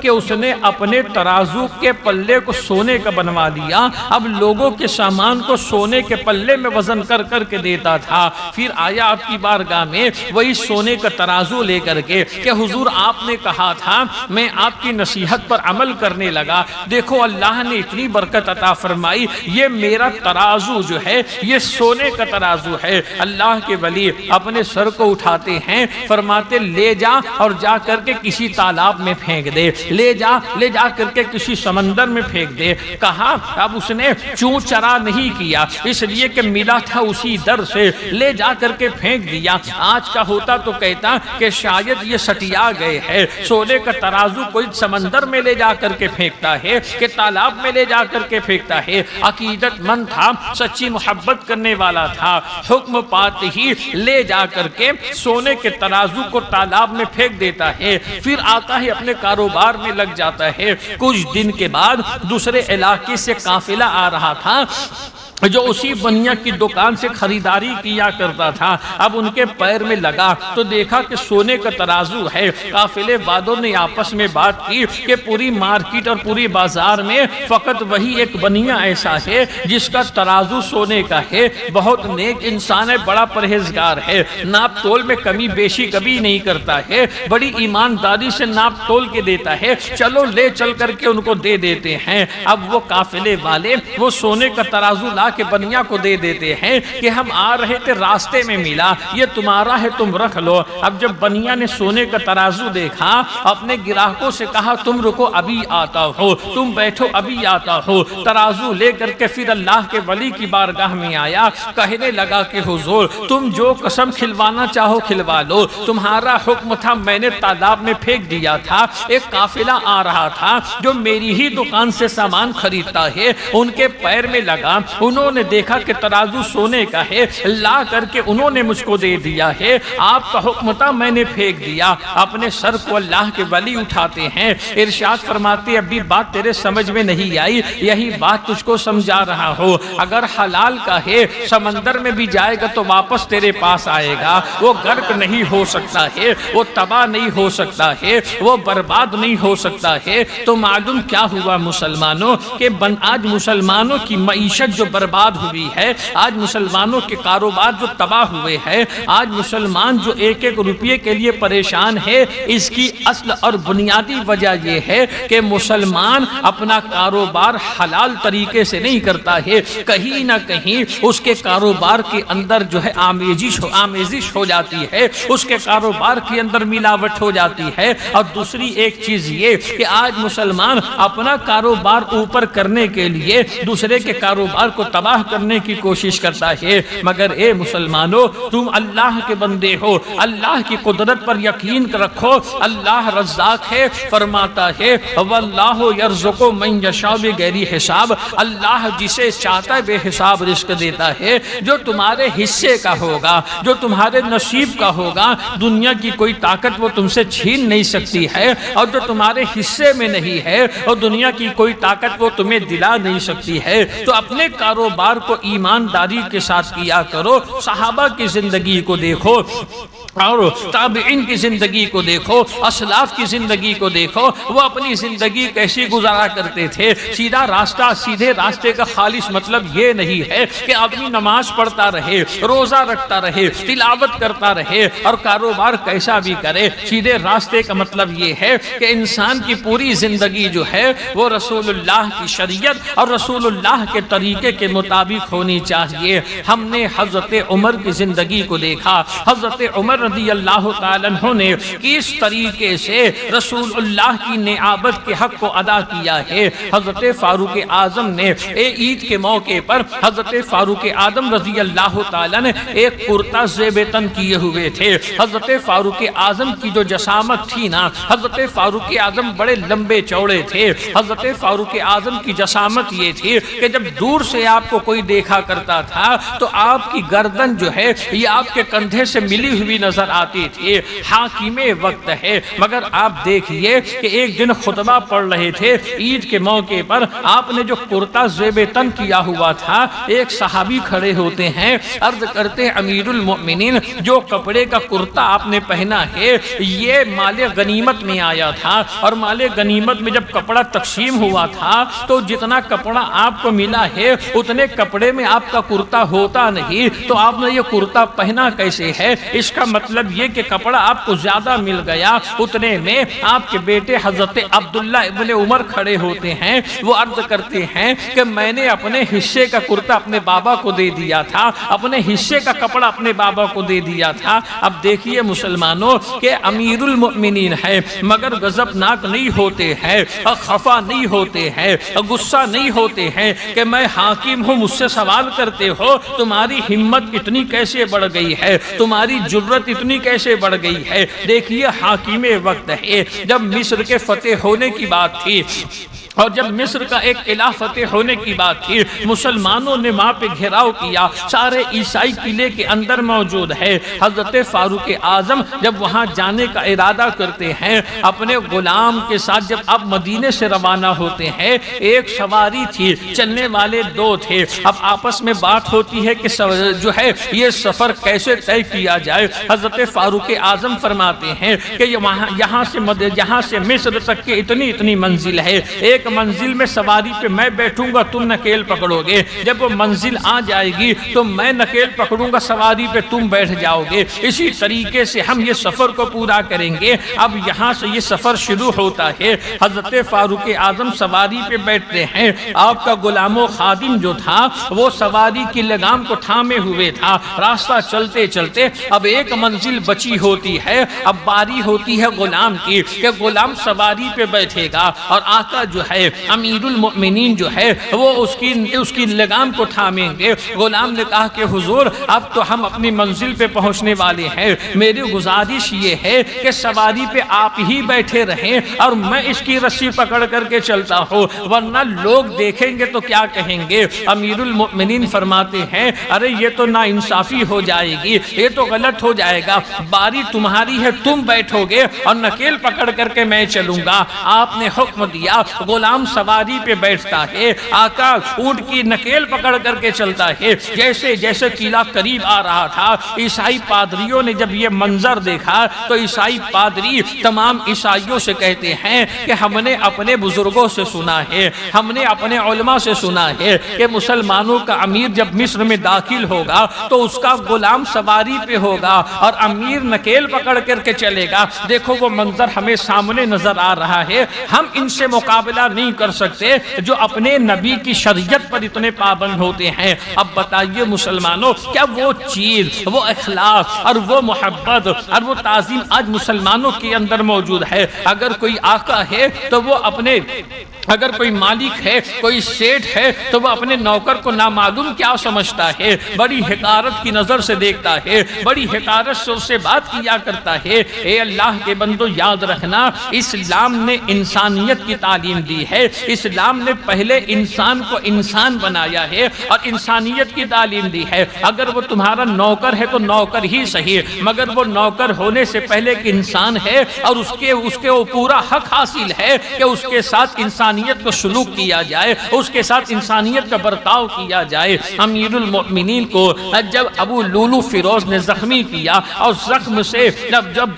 کہ اس نے اپنے ترازو کے پلے کو سونے کا بنوا دیا۔ اب لوگوں کے سامان کو سونے کے پلے میں وزن کر کر کے دیتا تھا۔ پھر آیا آپ کی بارگاہ میں وہی سونے کا ترازو لے کر کے کہ حضور آپ نے کہا تھا، میں آپ کی نصیحت پر عمل کرنے لگا، دیکھو اللہ نے اتنی برکت عطا فرمائی، یہ میرا ترازو جو ہے یہ سونے کا ترازو ہے۔ اللہ کے ولی اپنے سر کو اٹھاتے ہیں، فرماتے لے جا اور جا کر کے کسی تالاب میں پھینک دے، لے جا کر کے کسی سمندر میں پھینک دے۔ کہا اب اس نے چوں چرا نہیں کیا، اس لیے کہ ملا تھا اسی در سے، لے جا کر کے پھینک دیا۔ آج کا ہوتا تو کہتا کہ شاید یہ سٹیا گئے ہے، سونے کا ترازو کوئی سمندر میں لے جا کر کے پھینکتا ہے کہ تالاب میں لے جا کر کے پھینکتا ہے۔ عقیدت مند تھا، سچی محبت کرنے والا تھا، حکم پاتے ہی لے جا کر کے سونے کے ترازو کو تالاب میں پھینک دیتا ہے، پھر آتا ہے اپنے کاروبار میں لگ جاتا ہے۔ کچھ دن کے بعد دوسرے علاقے سے قافلہ آ رہا تھا جو اسی بنیا کی دکان سے خریداری کیا کرتا تھا۔ اب ان کے پیر میں لگا تو دیکھا کہ سونے کا ترازو ہے۔ قافلے والوں نے آپس میں بات کی کہ پوری مارکیٹ اور پوری بازار میں فقط وہی ایک بنیا ایسا ہے جس کا ترازو سونے کا ہے، بہت نیک انسان ہے، بڑا پرہیزگار ہے، ناپ تول میں کمی بیشی کبھی نہیں کرتا ہے، بڑی ایمانداری سے ناپ تول کے دیتا ہے، چلو لے چل کر کے ان کو دے دیتے ہیں۔ اب وہ قافلے والے وہ سونے کا ترازو لا کے بنیا کو دے دیتے ہیں کہ ہم آ رہے تھے راستے میں ملا، یہ تمہارا ہے تم رکھ لو۔ اب جب بنیا نے سونے کا ترازو دیکھا اپنے گراہکوں سے کہا تم رکو ابھی آتا ہو، تم بیٹھو ابھی آتا ہو۔ ترازو لے کر کے پھر اللہ کے ولی کی بارگاہ میں آیا، کہنے لگا کہ حضور تم جو قسم کھلوانا چاہو کھلوا لو، تمہارا حکم تھا میں نے تالاب میں پھینک دیا تھا۔ ایک قافلہ آ رہا تھا جو میری ہی دکان سے سامان خریدتا ہے، ان کے پیر میں لگا، انہوں نے دیکھا کہ ترازو سونے کا ہے، لا کر کے انہوں نے مجھ کو دے دیا ہے، آپ کا حکم تھا میں نے پھینک دیا۔ اپنے سر کو اللہ کے ولی اٹھاتے ہیں، ارشاد فرماتے ابھی بات تیرے سمجھ میں نہیں آئی، یہی بات تجھ کو سمجھا رہا ہو، اگر حلال کا ہے سمندر میں بھی جائے گا تو واپس تیرے پاس آئے گا، وہ غرق نہیں ہو سکتا ہے، وہ تباہ نہیں ہو سکتا ہے، وہ برباد نہیں ہو سکتا ہے۔ تو معلوم کیا ہوا مسلمانوں کہ آج مسلمانوں کی معیشت جو برباد برباد ہوئی ہے، آج مسلمانوں کے کاروبار جو تباہ ہوئے ہیں، آج مسلمان جو ایک ایک روپیے کے لیے پریشان ہے، اس کی اصل اور بنیادی وجہ یہ ہے کہ مسلمان اپنا کاروبار حلال طریقے سے نہیں کرتا ہے، کہیں نہ کہیں اس کے کاروبار کے اندر جو ہے آمیزش ہو جاتی ہے، اس کے کاروبار کے اندر ملاوٹ ہو جاتی ہے۔ اور دوسری ایک چیز یہ کہ آج مسلمان اپنا کاروبار اوپر کرنے کے لیے دوسرے کے کاروبار کو تباہ کرنے کی کوشش کرتا ہے، مگر اے مسلمانوں، تم اللہ کے بندے ہو، اللہ کی قدرت پر یقین رکھو، اللہ رزاق ہے، فرماتا ہے واللہ یرزق من یشاء بغیر حساب، اللہ جسے چاہتا ہے بے حساب رزق دیتا ہے۔ جو تمہارے حصے کا ہوگا، جو تمہارے نصیب کا ہوگا، دنیا کی کوئی طاقت وہ تم سے چھین نہیں سکتی ہے، اور جو تمہارے حصے میں نہیں ہے اور دنیا کی کوئی طاقت وہ تمہیں دلا نہیں سکتی ہے۔ تو اپنے کاروبار کو ایمانداری کے ساتھ کیا کرو۔ صحابہ کی زندگی کو دیکھو اور تابعین کی زندگی کو دیکھو، اسلاف کی زندگی کو دیکھو، وہ اپنی زندگی کیسی گزارا کرتے تھے۔ سیدھا راستہ، سیدھے راستے کا خالص مطلب یہ نہیں ہے کہ آدمی نماز پڑھتا رہے، روزہ رکھتا رہے، تلاوت کرتا رہے اور کاروبار کیسا بھی کرے۔ سیدھے راستے کا مطلب یہ ہے کہ انسان کی پوری زندگی جو ہے وہ رسول اللہ کی شریعت اور رسول اللہ کے طریقے کے مطابق ہونی چاہیے۔ ہم نے حضرت عمر کی زندگی کو دیکھا، حضرت عمر رضی اللہ تعالیٰ عنہ نے کس طریقے سے رسول اللہ کی نعابت کے حق کو ادا کیا ہے۔ حضرت فاروق اعظم نے عید کے موقع پر حضرت فاروق اعظم رضی اللہ تعالیٰ نے ایک کرتا زیب تن کیے ہوئے تھے۔ حضرت فاروق اعظم کی جو جسامت تھی نا، حضرت فاروق اعظم بڑے لمبے چوڑے تھے۔ حضرت فاروق اعظم کی جسامت یہ تھی کہ جب دور سے آپ کو کوئی دیکھا کرتا تھا تو آپ کی گردن جو ہے یہ آپ کے کندھے سے ملی ہوئی نظر آتی تھی۔ حاکم وقت ہے، مگر آپ دیکھیے کہ ایک دن خطبہ پڑھ رہے تھے عید کے موقع پر، آپ نے جو کرتا زیب تن کیا ہوا تھا، ایک صحابی کھڑے ہوتے ہیں، عرض کرتے ہیں امیر المؤمنین جو کپڑے کا کرتا آپ نے پہنا ہے یہ مال غنیمت میں آیا تھا، اور مال غنیمت میں جب کپڑا تقسیم ہوا تھا تو جتنا کپڑا آپ کو ملا ہے اتنے کپڑے میں آپ کا کرتا ہوتا نہیں، تو آپ نے یہ کرتا پہنا کیسے ہے؟ اس کا مطلب یہ کہ کپڑا آپ کو زیادہ مل گیا۔ اتنے میں آپ کے بیٹے حضرت عبداللہ ابن عمر کھڑے ہوتے ہیں، وہ عرض کرتے ہیں کہ میں نے اپنے حصے کا کرتا اپنے بابا کو دے دیا تھا، اپنے حصے کا کپڑا اپنے بابا کو دے دیا تھا۔ اب دیکھیے مسلمانوں کہ امیر المؤمنین ہے مگر غضبناک نہیں ہوتے ہیں، خفا نہیں ہوتے ہیں، غصہ نہیں ہوتے ہیں کہ میں حاکم ہوں مجھ سے سوال کرتے ہو، تمہاری ہمت اتنی کیسے بڑھ گئی ہے، تمہاری جرت اتنی کیسے بڑھ گئی ہے۔ دیکھیے حاکم وقت ہے، جب مصر کے فتح ہونے کی بات تھی اور جب مصر کا ایک قلعہ فتح ہونے کی بات تھی، مسلمانوں نے وہاں پہ گھیراؤ کیا، سارے عیسائی قلعے کے اندر موجود ہے۔ حضرت فاروق اعظم جب وہاں جانے کا ارادہ کرتے ہیں اپنے غلام کے ساتھ، جب اب مدینے سے روانہ ہوتے ہیں، ایک سواری تھی، چلنے والے دو تھے، اب آپس میں بات ہوتی ہے کہ جو ہے یہ سفر کیسے طے کیا جائے۔ حضرت فاروق اعظم فرماتے ہیں کہ یہاں سے مصر تک کی اتنی منزل ہے، ایک منزل میں سواری پہ میں بیٹھوں گا، تم نکیل پکڑو گے، جب وہ منزل آ جائے گی تو میں نکیل پکڑوں گا، سواری پہ تم بیٹھ جاؤ گے، اسی طریقے سے ہم یہ سفر کو پورا کریں گے۔ اب یہاں سے یہ سفر شروع ہوتا ہے، حضرت فاروق اعظم سواری پہ بیٹھتے ہیں، آپ کا غلام و خادم جو تھا وہ سواری کی لگام کو تھامے ہوئے تھا، راستہ چلتے چلتے اب ایک منزل بچی ہوتی ہے، اب باری ہوتی ہے غلام کی کہ غلام سواری پہ بیٹھے گا اور آقا جو ہے امیر المؤمنین جو ہے وہ اس کی لگام کو تھامیں گے۔ غلام نے کہا کہ حضور اب تو ہم اپنی منزل پہ پہنچنے والے ہیں، میری گزارش یہ ہے کہ سواری پہ آپ ہی بیٹھے رہیں اور میں اس کی رسی پکڑ کر کے چلتا ہوں، ورنہ لوگ دیکھیں گے تو کیا کہیں گے۔ امیر المؤمنین فرماتے ہیں ارے یہ تو ناانصافی ہو جائے گی، یہ تو غلط ہو جائے گا، باری تمہاری ہے، تم بیٹھو گے اور نکیل پکڑ کر کے میں چلوں گا۔ آپ نے حکم دیا، غلام غلام سواری پہ بیٹھتا ہے، آقا اونٹ کی نکیل پکڑ کر کے چلتا ہے۔ جیسے جیسے قلعہ قریب آ رہا تھا، عیسائی پادریوں نے جب یہ منظر دیکھا تو عیسائی پادری تمام عیسائیوں سے کہتے ہیں کہ ہم نے اپنے بزرگوں سے سنا ہے، ہم نے اپنے علماء سے سنا ہے کہ مسلمانوں کا امیر جب مصر میں داخل ہوگا تو اس کا غلام سواری پہ ہوگا اور امیر نکیل پکڑ کر کے چلے گا۔ دیکھو وہ منظر ہمیں سامنے نظر آ رہا ہے، ہم ان سے مقابلہ نہیں کر سکتے جو اپنے نبی کی شریعت پر اتنے پابند ہوتے ہیں۔ اب بتائیے مسلمانوں، کیا وہ چیز، وہ اخلاق اور وہ محبت اور وہ تعظیم آج مسلمانوں کے اندر موجود ہے؟ اگر کوئی آقا ہے تو وہ اپنے، اگر کوئی مالک ہے، کوئی سیٹ ہے تو وہ اپنے نوکر کو نامعلوم کیا سمجھتا ہے، بڑی حقارت کی نظر سے دیکھتا ہے، بڑی حقارت سے اس سے بات کیا کرتا ہے۔ اے اللہ کے بندو یاد رکھنا، اسلام نے انسانیت کی تعلیم دی ہے، اسلام نے پہلے انسان کو انسان بنایا ہے اور انسانیت کی تعلیم دی ہے۔ اگر وہ تمہارا نوکر ہے تو نوکر ہی صحیح، مگر وہ نوکر ہونے سے پہلے ایک انسان ہے اور اس کے وہ پورا حق حاصل ہے کہ اس کے ساتھ انسانیت کو سلوک کیا جائے، اس کے ساتھ انسانیت کا برتاؤ کیا جائے۔ امیر المؤمنین کو جب ابو لولو فیروز نے زخمی کیا اور زخم سے جب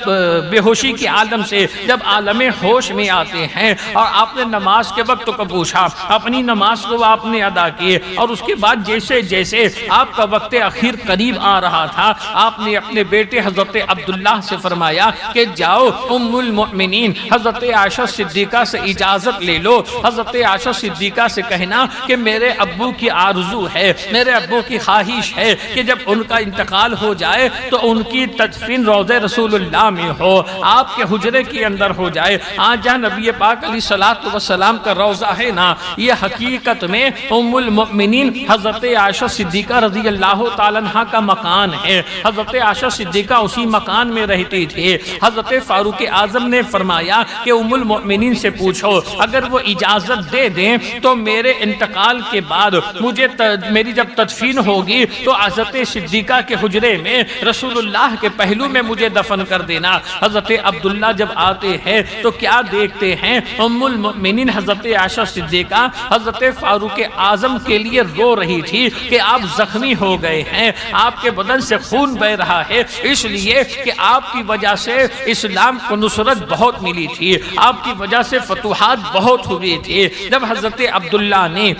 بے ہوشی کے عالم سے جب عالم ہوش میں آتے ہیں اور آپ نے نماز کے وقت کو پوچھا، اپنی نماز کو آپ نے ادا کی اور اس کے بعد جیسے جیسے آپ کا وقت اخیر قریب آ رہا تھا، آپ نے اپنے بیٹے حضرت عبداللہ سے فرمایا کہ جاؤ ام المؤمنین حضرت عائشہ صدیقہ سے اجازت لے لو، حضرت عائشہ صدیقہ سے کہنا کہ میرے ابو کی آرزو ہے، میرے ابو کی خواہش ہے کہ جب ان کا انتقال ہو جائے تو ان کی تدفین روضہ رسول اللہ میں ہو، آپ کے حجرے کے اندر ہو جائے۔ آج جہاں نبی پاک علیہ الصلوۃ والسلام کا روضہ ہے نا، یہ حقیقت میں ام المؤمنین حضرت عائشہ صدیقہ رضی اللہ تعالیٰ عنہ کا مکان ہے۔ حضرت عائشہ صدیقہ اسی مکان میں رہتی تھی۔ حضرت فاروق اعظم نے فرمایا کہ ام المؤمنین سے پوچھو، اگر وہ اجازت دے دیں تو میرے انتقال کے بعد مجھے میری جب تدفین ہوگی تو حضرت صدیقہ کے حجرے میں رسول اللہ کے پہلو میں مجھے دفن کر دینا۔ حضرت عبداللہ جب آتے ہیں تو کیا دیکھتے ہیں؟ ام المؤمنین حضرت عائشہ صدیقہ حضرت فاروق اعظم کے لیے رو رہی تھی کہ آپ زخمی ہو گئے ہیں، آپ کے بدن سے خون بہ رہا ہے، اس لیے کہ آپ کی وجہ سے اسلام کو نصرت بہت ملی تھی، آپ کی وجہ سے فتوحات بہت ہوئی تھی۔ جب حضرت عبداللہ نے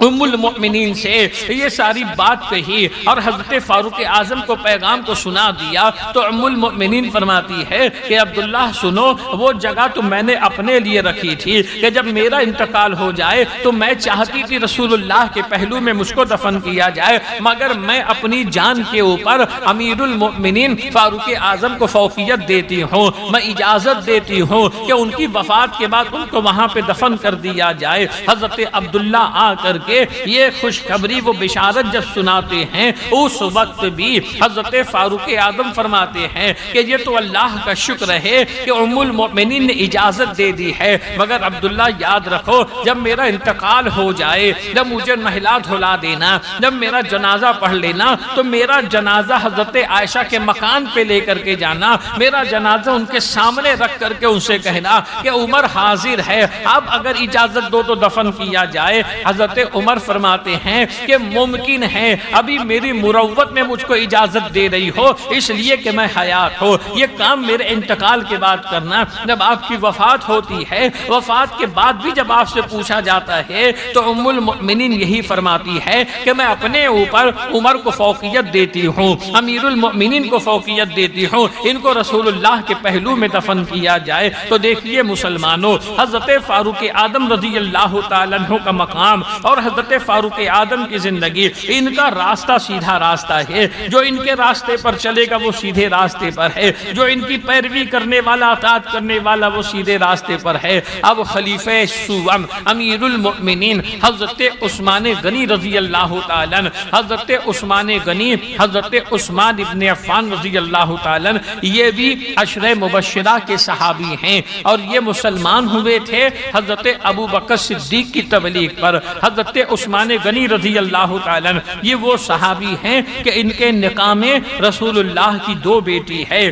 ام المؤمنین سے یہ ساری بات کہی اور حضرت فاروق اعظم کو پیغام کو سنا دیا تو ام المؤمنین فرماتی ہے کہ عبداللہ سنو، وہ جگہ تو میں نے اپنے لیے رکھی تھی کہ جب میرا انتقال ہو جائے تو میں چاہتی تھی رسول اللہ کے پہلو میں مجھ کو دفن کیا جائے، مگر میں اپنی جان کے اوپر امیر المؤمنین فاروق اعظم کو فوقیت دیتی ہوں، میں اجازت دیتی ہوں کہ ان کی وفات کے بعد ان کو وہاں پہ دفن کر دیا جائے۔ حضرت عبداللہ آ کر کہ یہ خوشخبری وہ بشارت جب سناتے ہیں اس وقت بھی حضرت فاروق اعظم فرماتے ہیں کہ یہ تو اللہ کا شکر ہے کہ ام المؤمنین نے اجازت دے دی ہے، مگر عبداللہ یاد رکھو جب میرا انتقال ہو جائے، جب مجھے نہلا دھلا دینا، جب میرا جنازہ پڑھ لینا تو میرا جنازہ حضرت عائشہ کے مکان پہ لے کر کے جانا، میرا جنازہ ان کے سامنے رکھ کر کے ان سے کہنا کہ عمر حاضر ہے، اب اگر اجازت دو تو دفن کیا جائے۔ حضرت عمر فرماتے ہیں کہ ممکن ہے ابھی میری مروت میں مجھ کو اجازت دے رہی ہو اس لیے کہ میں حیات ہو، یہ کام میرے انتقال کے بعد کرنا۔ جب آپ کی وفات ہوتی ہے، وفات کے بعد بھی جب آپ سے پوچھا جاتا ہے تو ام المؤمنین یہی فرماتی ہے کہ میں اپنے اوپر عمر کو فوقیت دیتی ہوں، امیر المؤمنین کو فوقیت دیتی ہوں، ان کو رسول اللہ کے پہلو میں دفن کیا جائے۔ تو دیکھیے مسلمانوں، حضرت فاروق اعظم رضی اللہ تعالیٰ عنہ کا مقام اور حضرت فاروق اعظم کی زندگی، ان کا راستہ سیدھا راستہ ہے، جو ان کے راستے پر چلے گا وہ سیدھے راستے پر ہے، جو ان کی پیروی کرنے والا، اطاعت کرنے والا وہ سیدھے راستے پر ہے۔ اب خلیفہ سوم امیر المؤمنین حضرت عثمان غنی رضی اللہ تعالیٰ عنہ، حضرت عثمان غنی حضرت عثمان ابن عفان رضی اللہ تعالیٰ عنہ، یہ بھی عشرہ مبشرہ کے صحابی ہیں اور یہ مسلمان ہوئے تھے حضرت ابو بکر صدیق کی تبلیغ پر۔ حضرت عثمان غنی رضی اللہ تعالیٰ عنہ یہ وہ صحابی ہیں کہ ان کے نکاح میں رسول اللہ کی 2 بیٹی ہے،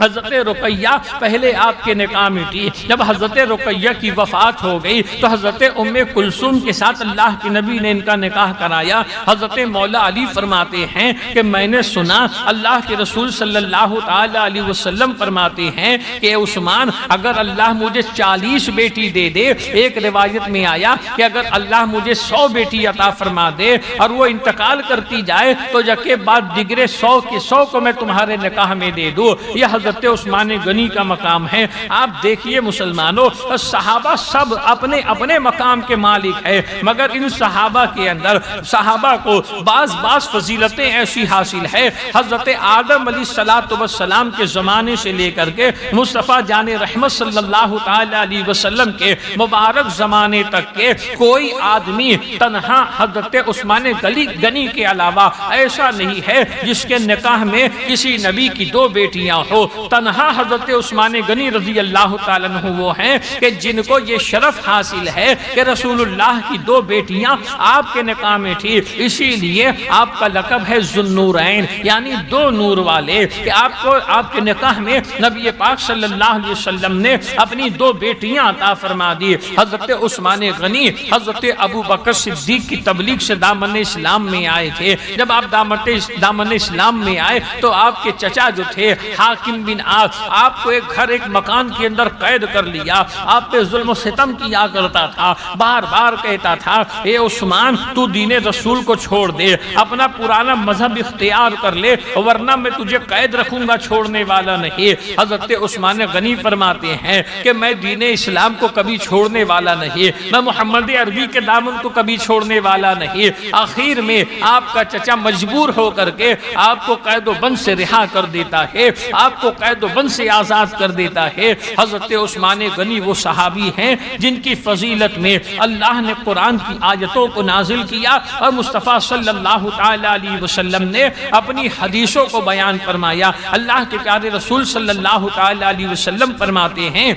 حضرت رقیہ پہلے آپ کے نکاح میں تھی، جب حضرت رقیہ کی وفات ہو گئی تو حضرت ام کلثوم کے ساتھ اللہ کے نبی نے ان کا نکاح کرایا۔ حضرت مولا علی فرماتے ہیں کہ میں نے سنا اللہ کے رسول صلی اللہ تعالی علیہ وسلم فرماتے ہیں کہ عثمان اگر اللہ مجھے 40 بیٹی دے دے، ایک روایت میں آیا کہ اگر اللہ مجھے 100 بیٹی عطا فرما دے اور وہ انتقال کرتی جائے تو یکے بعد دیگرے 100 کے 100 کو میں تمہارے نکاح میں دے دوں۔ یہ حضرت عثمان غنی کا مقام ہے۔ آپ دیکھیے مسلمانوں، صحابہ سب اپنے اپنے مقام کے مالک ہیں، مگر ان صحابہ کے اندر صحابہ کو بعض فضیلتیں ایسی حاصل ہے۔ حضرت آدم علیہ السلام کے زمانے سے لے کر کے مصطفیٰ جان رحمت صلی اللہ تعالی علیہ وسلم کے مبارک زمانے تک کے کوئی آدمی تنہا حضرت عثمان غنی کے علاوہ ایسا نہیں ہے جس کے نکاح میں کسی نبی کی 2 بیٹیاں ہو۔ تنہا حضرت عثمان غنی رضی اللہ تعالیٰ عنہ وہ ہیں کہ جن کو یہ شرف حاصل ہے کہ رسول اللہ کی 2 بیٹیاں آپ کے نکاح میں تھی، اسی لیے آپ کا لقب ہے ذوالنورین، یعنی 2 نور والے، کہ آپ کے نکاح میں نبی پاک صلی اللہ علیہ وسلم نے اپنی 2 بیٹیاں عطا فرما دی۔ حضرت عثمان غنی حضرت ابو بکر صدیق کی تبلیغ سے دامن اسلام میں آئے تھے۔ جب آپ دامن اسلام میں آئے تو آپ کے چچا جو تھے حاکم بن آپ کو ایک مکان کے اندر قید کر لیا، آپ پہ ظلم و ستم کیا کرتا تھا، بار بار کہتا تھا اے عثمان تو دین رسول کو چھوڑ دے، اپنا پرانا مذہب اختیار کر لے ورنہ میں تجھے قید رکھوں گا، چھوڑنے والا نہیں۔ حضرت عثمان غنی فرماتے ہیں کہ میں دین اسلام کو کبھی چھوڑنے والا نہیں، میں محمد عربی کے دامن کو کبھی چھوڑنے والا نہیں۔ آخر میں آپ کا چچا مجبور ہو کر کے آپ کو قید و بند سے رہا کر دیتا ہے، آپ کو قید و بند سے آزاد کر دیتا ہے۔ حضرت عثمان غنی وہ صحابی ہیں جن کی فضیلت میں اللہ نے قرآن کی آیتوں کو نازل کیا اور مصطفیٰ صلی اللہ تعالی علیہ وسلم نے اپنی حدیثوں کو بیان فرمایا۔ اللہ کے پیارے رسول صلی اللہ تعالی علیہ وسلم فرماتے ہیں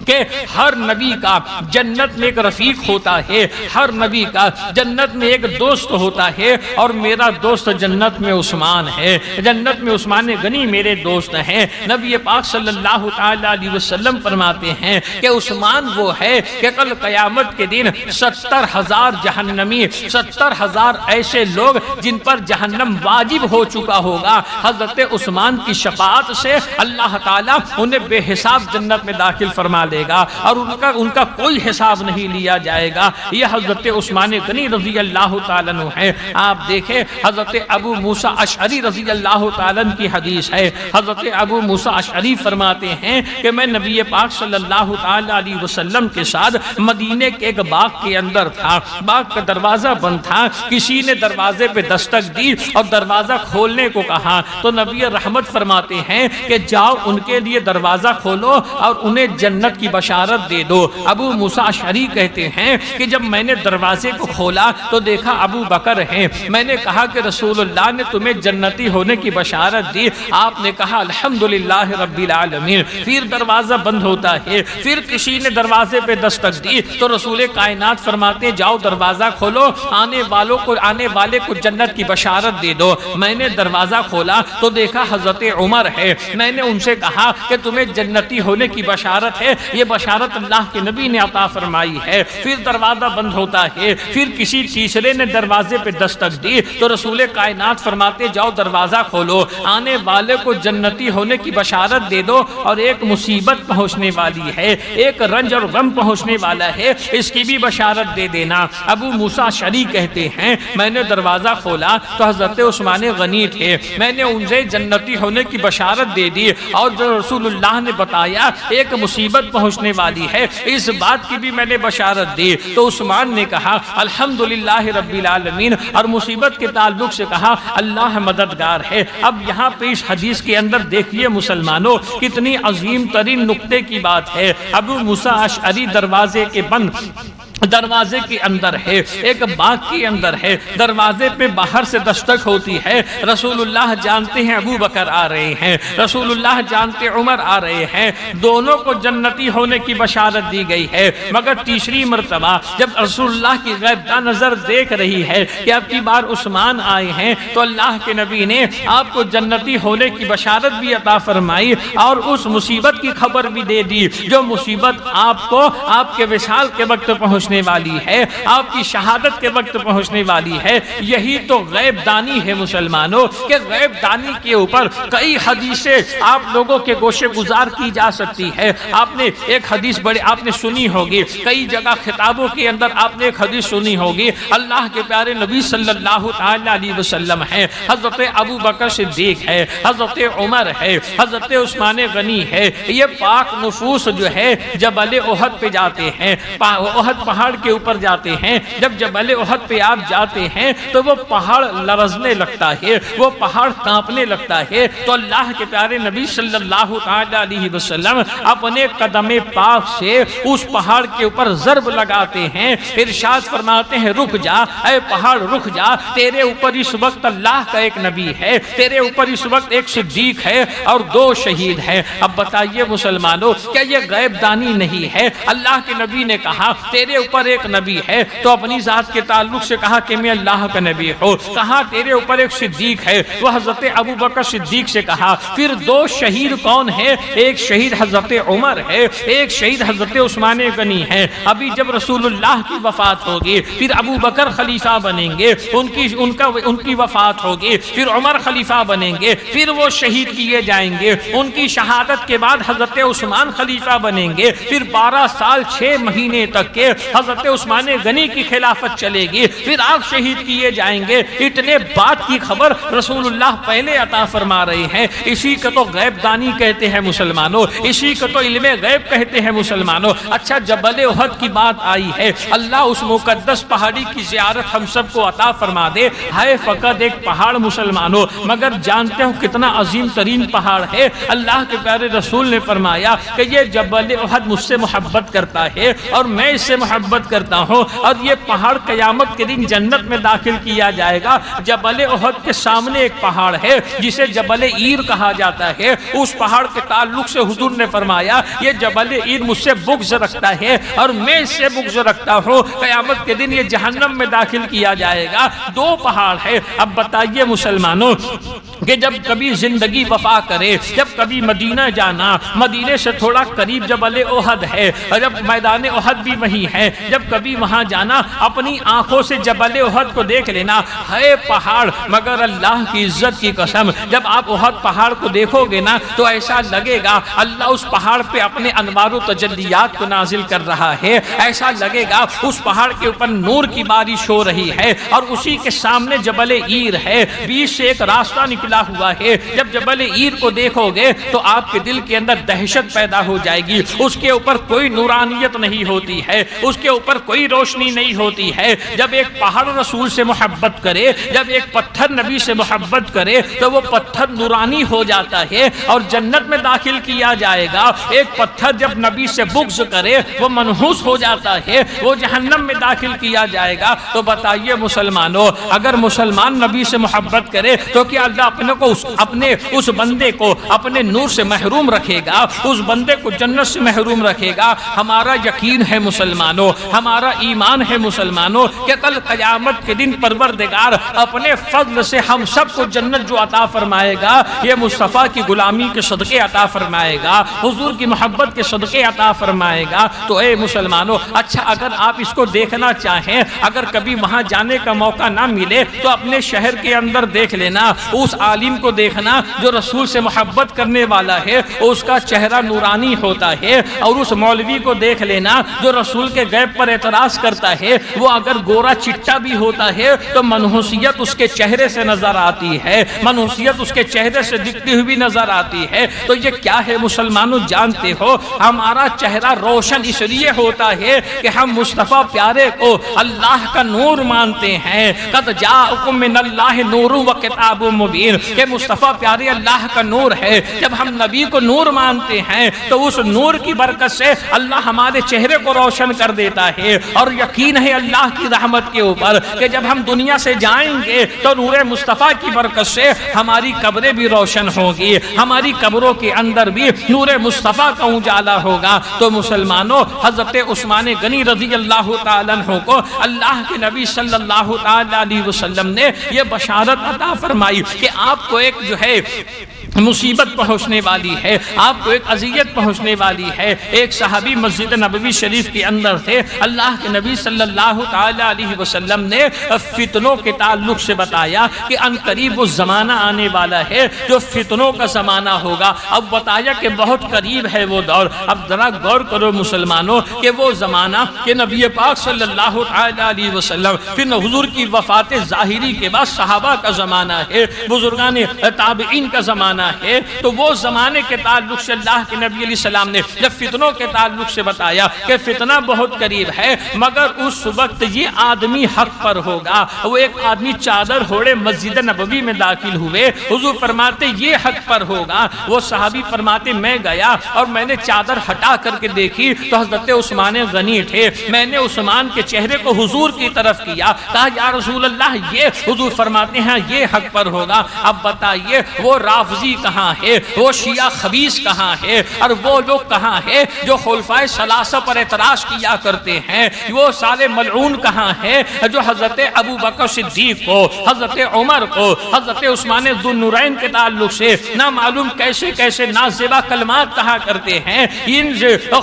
کہ ہر نبی کا جنت میں ایک رفیق ہوتا ہے، ہر نبی کا جنت میں ایک دوست ہوتا ہے، اور میرا دوست جنت میں عثمان ہے، جنت میں عثمان غنی میرے دوست ہیں۔ نبی پاک صلی اللہ تعالی علیہ وسلم فرماتے ہیں کہ عثمان وہ ہے کہ کل قیامت کے دن 70,000 جہنمی، 70,000 ایسے لوگ جن پر جہنم واجب ہو چکا ہوگا، حضرت عثمان کی شفاعت سے اللہ تعالیٰ انہیں بے حساب جنت میں داخل فرما لے گا اور ان کا کوئی حساب نہیں لیا جائے گا۔ یہ حضرت عثمان غنی رضی اللہ تعالیٰ عنہ ہے۔ آپ دیکھیں حضرت ابو موسیٰ اشعری رضی اللہ تعالیٰ عنہ کی حدیث ہے۔ حضرت ابو موسیٰ اشعری فرماتے ہیں کہ میں نبی پاک صلی اللہ تعالی علیہ وسلم کے ساتھ مدینے کے ایک باغ کے اندر تھا، باغ کا دروازہ بند تھا، کسی نے دروازے پہ دستک دی اور دروازہ کھولنے کو کہا تو نبی رحمت فرماتے ہیں کہ جاؤ ان کے لیے دروازہ کھولو اور انہیں جنت کی بشارت دے دو۔ ابو موسیٰ اشعری کہتے ہیں کہ جب میں نے دروازے کو کھولا تو دیکھا ابو بکر ہیں، میں نے کہا کہ رسول اللہ نے تمہیں جنتی ہونے کی بشارت دی، آپ نے کہا الحمدللہ رب العالمین۔ پھر دروازہ بند ہوتا ہے، پھر کسی نے دروازے پہ دستک دی تو رسول کائنات فرماتے جاؤ دروازہ کھولو، آنے والے کو جنت کی بشارت دے دو۔ میں نے دروازہ کھولا تو دیکھا حضرت عمر ہے، میں نے ان سے کہا کہ تمہیں جنتی ہونے کی بشارت ہے، یہ بشارت اللہ کے نبی نے عطا فرمائی ہے۔ پھر دروازہ بند ہوتا ہے، پھر کسی تیسرے نے دروازے پہ دستک دی تو رسول کائنات فرماتے جاؤ دروازہ کھولو، آنے والے کو جنتی ہونے کی بشارت دے دو، اور ایک مصیبت پہنچنے والی ہے، ایک رنج اور غم پہنچنے والا ہے، اس کی بھی بشارت دے دینا۔ ابو موسیٰ اشعری کہتے ہیں میں نے دروازہ کھولا تو حضرت عثمان غنی تھے، میں نے ان سے جنتی ہونے کی بشارت دے دی، اور جو رسول اللہ نے بتایا ایک مصیبت پہنچنے والی ہے، اس بات کی بھی میں نے بشارت دی، تو عثمان نے کہا الحمدللہ رب العالمین، اور مصیبت کے تعلق سے کہا اللہ مددگار ہے۔ اب یہاں پہ اس حدیث کے اندر دیکھیے مسلمانوں کتنی عظیم ترین نقطے کی بات ہے۔ ابو موسیٰ اشعری دروازے کے بند دروازے کے اندر ہے، ایک باغ کے اندر ہے، دروازے پہ باہر سے دستک ہوتی ہے، رسول اللہ جانتے ہیں ابو بکر آ رہے ہیں، رسول اللہ جانتے عمر آ رہے ہیں، دونوں کو جنتی ہونے کی بشارت دی گئی ہے، مگر تیسری مرتبہ جب رسول اللہ کی غیبداں نظر دیکھ رہی ہے کہ اب کی بار عثمان آئے ہیں، تو اللہ کے نبی نے آپ کو جنتی ہونے کی بشارت بھی عطا فرمائی اور اس مصیبت کی خبر بھی دے دی جو مصیبت آپ کو آپ کے وصال کے وقت پہنچنے والی ہے، آپ کی شہادت کے وقت پہنچنے والی ہے۔ یہی تو غیب دانی ہے مسلمانوں، کہ غیب دانی کے اوپر کئی حدیثیں آپ لوگوں کے گوشے گزار کی جا سکتی ہے۔ آپ نے ایک حدیث آپ نے سنی ہوگی، کئی جگہ خطابوں کے اندر آپ نے ایک حدیث سنی ہوگی، اللہ کے پیارے نبی صلی اللہ علیہ وسلم ہے، حضرت ابو بکر صدیق ہے، حضرت عمر ہے، حضرت عثمان غنی ہے، یہ پاک نفوس جو ہے جبل احد پہ جاتے ہیں، احد پہاڑ کے اوپر جاتے ہیں۔ جب جبل احد پہ آپ جاتے ہیں تو وہ پہاڑ لرزنے لگتا ہے، وہ پہاڑ کانپنے لگتا ہے، تو اللہ کے پیارے نبی صلی اللہ علیہ وسلم اپنے قدم پاک سے اس پہاڑ کے اوپر ضرب لگاتے ہیں، ارشاد فرماتے ہیں رک جا اے پہاڑ رک جا، تیرے اوپر اس وقت اللہ کا ایک نبی ہے، تیرے اوپر اس وقت ایک صدیق ہے اور 2 شہید ہیں۔ اب بتائیے مسلمانوں، کیا یہ غیب دانی نہیں ہے؟ اللہ کے نبی نے کہا تیرے اوپر ایک نبی ہے، تو اپنی ذات کے تعلق سے کہا کہ میں اللہ کا نبی ہوں، کہا تیرے اوپر ایک صدیق ہے، وہ حضرت ابو بکر صدیق سے کہا پھر 2 شہید کون ہے؟ ایک شہید حضرت عمر ہے، ایک شہید حضرت عثمان غنی ہے۔ ابھی جب رسول اللہ کی وفات ہوگی پھر ابو بکر خلیفہ بنیں گے، ان کی وفات ہوگی، پھر عمر خلیفہ بنیں گے، پھر وہ شہید کیے جائیں گے، ان کی شہادت کے بعد حضرت عثمان خلیفہ بنیں گے، پھر 12 سال 6 مہینے تک کے حضرت عثمان غنی کی خلافت چلے گی، پھر آپ شہید کیے جائیں گے۔ اتنے بات کی خبر رسول اللہ پہلے عطا فرما رہے ہیں۔ اسی کو تو غیب دانی کہتے ہیں مسلمانوں، اسی کو تو علم غیب کہتے ہیں مسلمانوں۔ اچھا جبل احد کی بات آئی ہے، اللہ اس مقدس پہاڑی کی زیارت ہم سب کو عطا فرما دے۔ ہے فقط ایک پہاڑ مسلمانوں، مگر جانتے ہو کتنا عظیم ترین پہاڑ ہے۔ اللہ کے پیارے رسول نے فرمایا کہ یہ جبل احد مجھ سے محبت کرتا ہے اور میں اس سے محبت کرتا ہوں، اور یہ پہاڑ قیامت کے دن جنت میں داخل کیا جائے گا۔ جبل احد کے سامنے ایک پہاڑ ہے جسے جبل عیر کہا جاتا ہے، اس پہاڑ کے تعلق سے حضور نے فرمایا یہ جبل عیر مجھ سے بغض رکھتا ہے اور میں اس سے بغض رکھتا ہوں، قیامت کے دن یہ جہنم میں داخل کیا جائے گا۔ 2 پہاڑ ہے۔ اب بتائیے مسلمانوں کہ جب کبھی زندگی وفا کرے، جب کبھی مدینہ جانا، مدینے سے تھوڑا قریب جبل احد ہے، اور جب میدان احد بھی وہی ہے، جب کبھی وہاں جانا اپنی آنکھوں سے جبل احد کو دیکھ لینا، ہے پہاڑ مگر اللہ کی عزت کی قسم جب آپ احد پہاڑ کو دیکھو گے نا تو ایسا لگے گا اللہ اس پہاڑ پہ اپنے انوار و تجلیات کو نازل کر رہا ہے، ایسا لگے گا اس پہاڑ کے اوپر نور کی بارش ہو رہی ہے، اور اسی کے سامنے جبل عیر ہے، بیچ سے ایک راستہ نکلا ہوا ہے۔ جب جبل عیر کو دیکھو گے تو آپ کے دل کے اندر دہشت پیدا ہو جائے گی، اس کے اوپر کوئی نورانیت نہیں ہوتی ہے، اس کے اوپر کوئی روشنی نہیں ہوتی ہے۔ جب ایک پہاڑ رسول سے محبت کرے، جب ایک پتھر نبی سے محبت کرے تو وہ پتھر نورانی ہو جاتا ہے اور جنت میں داخل کیا جائے گا۔ ایک پتھر جب نبی سے بغض کرے وہ منحوس ہو جاتا ہے، وہ جہنم میں داخل کیا جائے گا۔ تو بتائیے مسلمانوں، اگر مسلمان نبی سے محبت کرے تو کیا اللہ اپنے اس بندے کو اپنے نور سے محروم رکھے گا، اس بندے کو جنت سے محروم رکھے گا؟ ہمارا یقین ہے مسلمانوں، ہمارا ایمان ہے مسلمانوں کہ کل قیامت کے دن پروردگار اپنے فضل سے ہم سب کو جنت جو عطا فرمائے گا یہ مصطفیٰ کی غلامی کے صدقے عطا فرمائے گا، حضور کی محبت کے صدقے عطا فرمائے گا۔ تو اے مسلمانوں، اچھا اگر آپ اس کو دیکھنا چاہیں، اگر کبھی وہاں جانے کا موقع نہ ملے تو اپنے شہر کے اندر دیکھ لینا، اس عالم کو دیکھنا جو رسول سے محبت کرنے والا ہے، اس کا چہرہ نورانی ہوتا ہے، اور اس مولوی کو دیکھ لینا جو رسول کے غیب پر اعتراض کرتا ہے، وہ اگر گورا چٹا بھی ہوتا ہے تو منحوسیت اس کے چہرے سے نظر آتی ہے، منحوسیت اس کے چہرے سے دکھتی ہوئی نظر آتی ہے۔ تو یہ کیا ہے مسلمانوں؟ جانتے ہو ہمارا چہرہ روشن اس لیے ہوتا ہے کہ ہم مصطفیٰ پیارے کو اللہ کا نور مانتے ہیں۔ قد جاءکم من اللہ نور و کتاب مبین، کہ مصطفیٰ پیارے اللہ کا نور ہے۔ جب ہم نبی کو نور مانتے ہیں تو اس نور کی برکت سے اللہ ہمارے چہرے کو روشن کر دیتا دیتا ہے اور یقین ہے اللہ کی رحمت کے اوپر کہ جب ہم دنیا سے جائیں گے تو نور مصطفیٰ کی برکت سے ہماری قبریں بھی روشن ہوں گی، ہماری قبروں کے اندر بھی نور مصطفیٰ کا اجالا ہوگا۔ تو مسلمانوں، حضرت عثمان غنی رضی اللہ تعالیٰ عنہ کو اللہ کے نبی صلی اللہ علیہ وسلم نے یہ بشارت عطا فرمائی کہ آپ کو ایک جو ہے مصیبت پہنچنے والی ہے، آپ کو ایک اذیت پہنچنے والی ہے۔ ایک صحابی مسجد نبوی شریف کے اندر تھے، اللہ کے نبی صلی اللہ علیہ وسلم نے فتنوں کے تعلق سے بتایا کہ ان قریب وہ زمانہ آنے والا ہے جو فتنوں کا زمانہ ہوگا۔ اب بتایا کہ بہت قریب ہے وہ دور۔ اب ذرا غور کرو مسلمانوں کہ وہ زمانہ کہ نبی پاک صلی اللہ علیہ وسلم پھر حضور کی وفات ظاہری کے بعد صحابہ کا زمانہ ہے، بزرگان تابعین کا زمانہ ہے۔ تو وہ زمانے کے تعلق سے اللہ کے نبی علیہ السلام نے جب فتنوں کے تعلق سے بتایا کہ فتنہ بہت قریب ہے، مگر اس وقت یہ آدمی حق پر ہوگا۔ وہ ایک آدمی چادر اوڑھے مسجد نبوی میں داخل ہوئے، حضور فرماتے یہ حق پر ہوگا۔ وہ صحابی فرماتے میں گیا اور میں نے چادر ہٹا کر کے دیکھی تو حضرت عثمان غنی تھے۔ میں نے عثمان کے چہرے کو حضور کی طرف کیا، کہا یا رسول اللہ یہ، حضور فرماتے ہیں یہ حق پر ہوگا۔ اب بتائیے وہ رافضی کہاں ہے، وہ شیعہ خبیث کہاں ہے، اور وہ لوگ کہاں ہے جو خلفائے ثلاثہ پر اعتراض کیا کرتے ہیں؟ وہ سالے ملعون کہاں ہے جو حضرت ابو بکر صدیق کو، حضرت عمر کو، حضرت عثمان ذو النورین کے تعلق سے نہ معلوم کیسے کیسے نازیبہ کلمات کہا کرتے ہیں؟ ان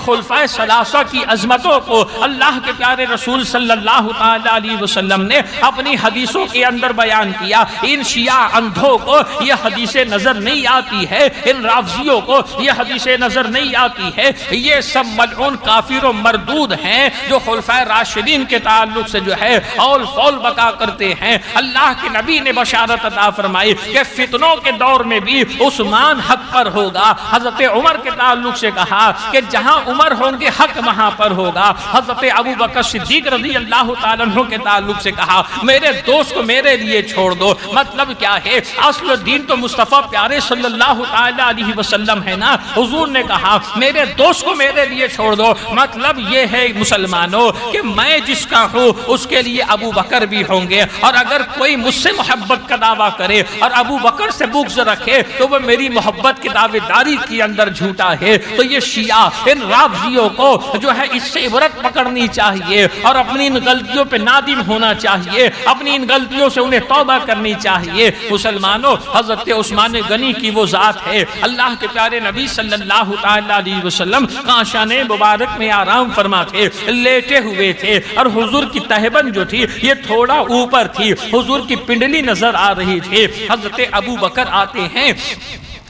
خلفائے ثلاثہ کی عظمتوں کو اللہ کے پیارے رسول صلی اللہ علیہ وسلم نے اپنی حدیثوں کے اندر بیان کیا۔ ان شیعہ اندھوں کو یہ حدیثیں نظر نہیں آتی ہے، ان رافضیوں کو یہ حدیثیں نظر نہیں آتی ہے۔ یہ سب ملعون کافر و مردود ہیں جو خلفائے راشدین کے تعلق سے جو ہے اول فول بقا کرتے ہیں۔ اللہ کے نبی نے بشارت عطا فرمائی کہ فتنوں کے دور میں بھی عثمان حق پر ہوگا۔ حضرت عمر کے تعلق سے کہا کہ جہاں عمر ہوں گے حق وہاں پر ہوگا۔ حضرت ابو بکر صدیق رضی اللہ تعالیٰ عنہ کے تعلق سے کہا میرے دوست کو میرے لیے چھوڑ دو۔ مطلب کیا ہے؟ اصل دین تو مصطفیٰ پیارے صلی اللہ علیہ وسلم ہے نا۔ حضور نے کہا میرے دوست کو میرے لیے چھوڑ دو۔ مطلب یہ ہے مسلمانوں کہ میں جس کا ہوں اس کے لیے ابو بکر بھی ہوں گے، اور اگر کوئی مجھ سے محبت کا دعویٰ کرے اور ابو بکر سے بغض رکھے تو وہ میری محبت کی دعوے داری کے اندر جھوٹا ہے۔ تو یہ شیعہ ان رافضیوں کو جو ہے اس سے عبرت پکڑنی چاہیے اور اپنی ان غلطیوں پہ نادم ہونا چاہیے، اپنی ان غلطیوں سے انہیں توبہ کرنی چاہیے۔ مسلمانوں، حضرت عثمان غنی کی وہ ذات ہے، اللہ کے پیارے نبی صلی اللہ علیہ وسلم کاشان مبارک میں آرام فرما تھے، لیٹے ہوئے تھے، اور حضور کی تہبند جو تھی یہ تھوڑا اوپر تھی، حضور کی پنڈلی نظر آ رہی تھی۔ حضرت ابو بکر آتے ہیں،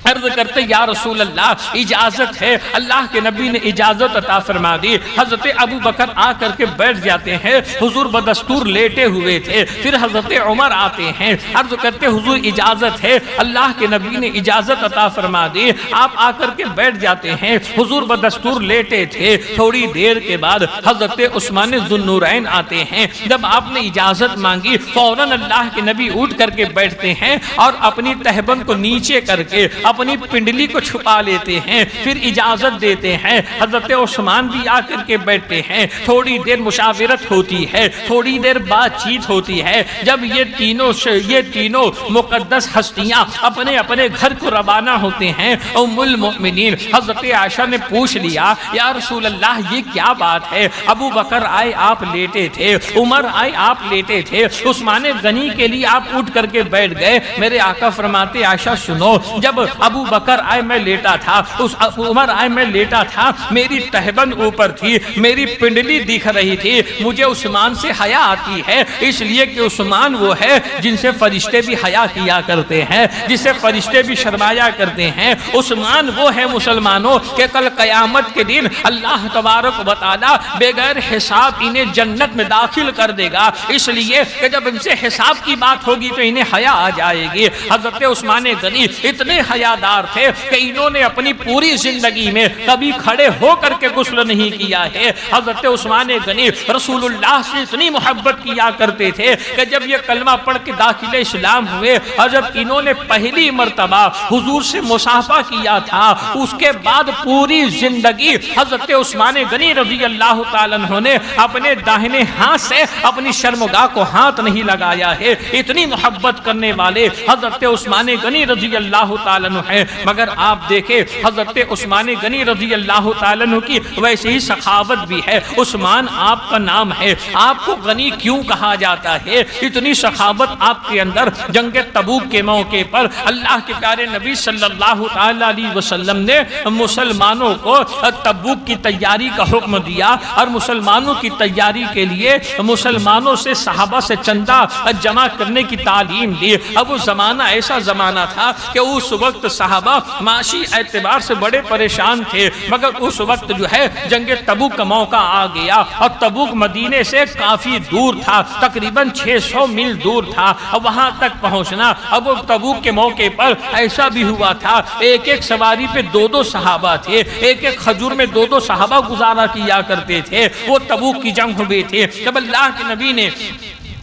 عرض کرتے یا رسول اللہ اجازت ہے۔ اللہ کے نبی نے اجازت عطا فرما دی۔ حضرت ابو بکر آ کر کے بیٹھ جاتے ہیں، حضور بدستور لیٹے ہوئے تھے۔ پھر حضرت عمر آتے ہیں، عرض کرتے حضور اجازت ہے۔ اللہ کے نبی نے اجازت عطا فرما دی، آپ آ کر کے بیٹھ جاتے ہیں۔ حضور بدستور لیٹے تھے، تھوڑی دیر کے بعد حضرت عثمان ذو النورین آتے ہیں۔ جب آپ نے اجازت مانگی فوراً اللہ کے نبی اٹھ کر کے بیٹھتے ہیں اور اپنی تہبند کو نیچے کر کے اپنی پنڈلی کو چھپا لیتے ہیں، پھر اجازت دیتے ہیں۔ حضرت عثمان بھی آ کر کے بیٹھتے ہیں، تھوڑی دیر مشاورت ہوتی ہے، تھوڑی دیر بات چیت ہوتی ہے۔ جب یہ تینوں مقدس ہستیاں اپنے اپنے گھر کو روانہ ہوتے ہیں، ام المؤمنین حضرت عائشہ نے پوچھ لیا یا رسول اللہ یہ کیا بات ہے؟ ابو بکر آئے آپ لیٹے تھے، عمر آئے آپ لیٹے تھے، عثمان غنی کے لیے آپ اٹھ کر کے بیٹھ گئے۔ میرے آقا فرماتے عائشہ سنو، جب ابو بکر آئے میں لیٹا تھا، عمر آئے میں لیٹا تھا، میری تہبند اوپر تھی، میری پنڈلی دکھ رہی تھی، مجھے عثمان سے حیا آتی ہے، اس لیے کہ عثمان وہ ہے جن سے فرشتے بھی حیا کیا کرتے ہیں، جس سے فرشتے بھی شرمایا کرتے ہیں۔ عثمان وہ ہے مسلمانوں کہ کل قیامت کے دن اللہ تبارک و تعالی بغیر حساب انہیں جنت میں داخل کر دے گا، اس لیے کہ جب ان سے حساب کی بات ہوگی تو انہیں حیا آ جائے گی۔ حضرت عثمان غنی اتنے حیا حیادار تھے کہ انہوں نے اپنی پوری زندگی میں کبھی کھڑے ہو کر کے غسل نہیں کیا ہے۔ حضرت عثمان غنی رسول اللہ سے اتنی محبت کیا کرتے تھے کہ جب یہ کلمہ پڑھ کے داخل اسلام ہوئے اور جب انہوں نے پہلی مرتبہ حضور سے مصافحہ کیا تھا، اس کے بعد پوری زندگی حضرت عثمان غنی رضی اللہ تعالیٰ عنہ نے اپنے داہنے ہاتھ سے اپنی شرمگاہ کو ہاتھ نہیں لگایا ہے۔ اتنی محبت کرنے والے حضرت عثمان غنی رضی اللہ تعالیٰ عنہ ہیں۔ مگر آپ دیکھیں حضرت عثمان غنی رضی اللہ تعالیٰ عنہ کی ویسے ہی سخاوت بھی ہے۔ عثمان آپ کا نام ہے، آپ کو غنی کیوں کہا جاتا ہے؟ اتنی سخاوت آپ کے اندر جنگ تبوک کے موقع پر اللہ کے پیارے نبی صلی اللہ علیہ وسلم نے مسلمانوں کو تبوک کی تیاری کا حکم دیا اور مسلمانوں کی تیاری کے لیے مسلمانوں سے صحابہ سے چندہ جمع کرنے کی تعلیم دی۔ اب وہ زمانہ ایسا زمانہ تھا کہ اس وقت صحابہ معاشی اعتبار سے بڑے پریشان تھے، مگر اس وقت جو ہے جنگ تبوک کا موقع آ گیا اور تبوک مدینے سے کافی دور تھا، تقریباً 600 میل دور تھا۔ اب وہاں تک پہنچنا، اب تبوک کے موقع پر ایسا بھی ہوا تھا ایک ایک سواری پہ دو صحابہ تھے، ایک ایک کھجور میں دو صحابہ گزارا کیا کرتے تھے۔ وہ تبوک کی جنگ ہوئی تھی جب اللہ کے نبی نے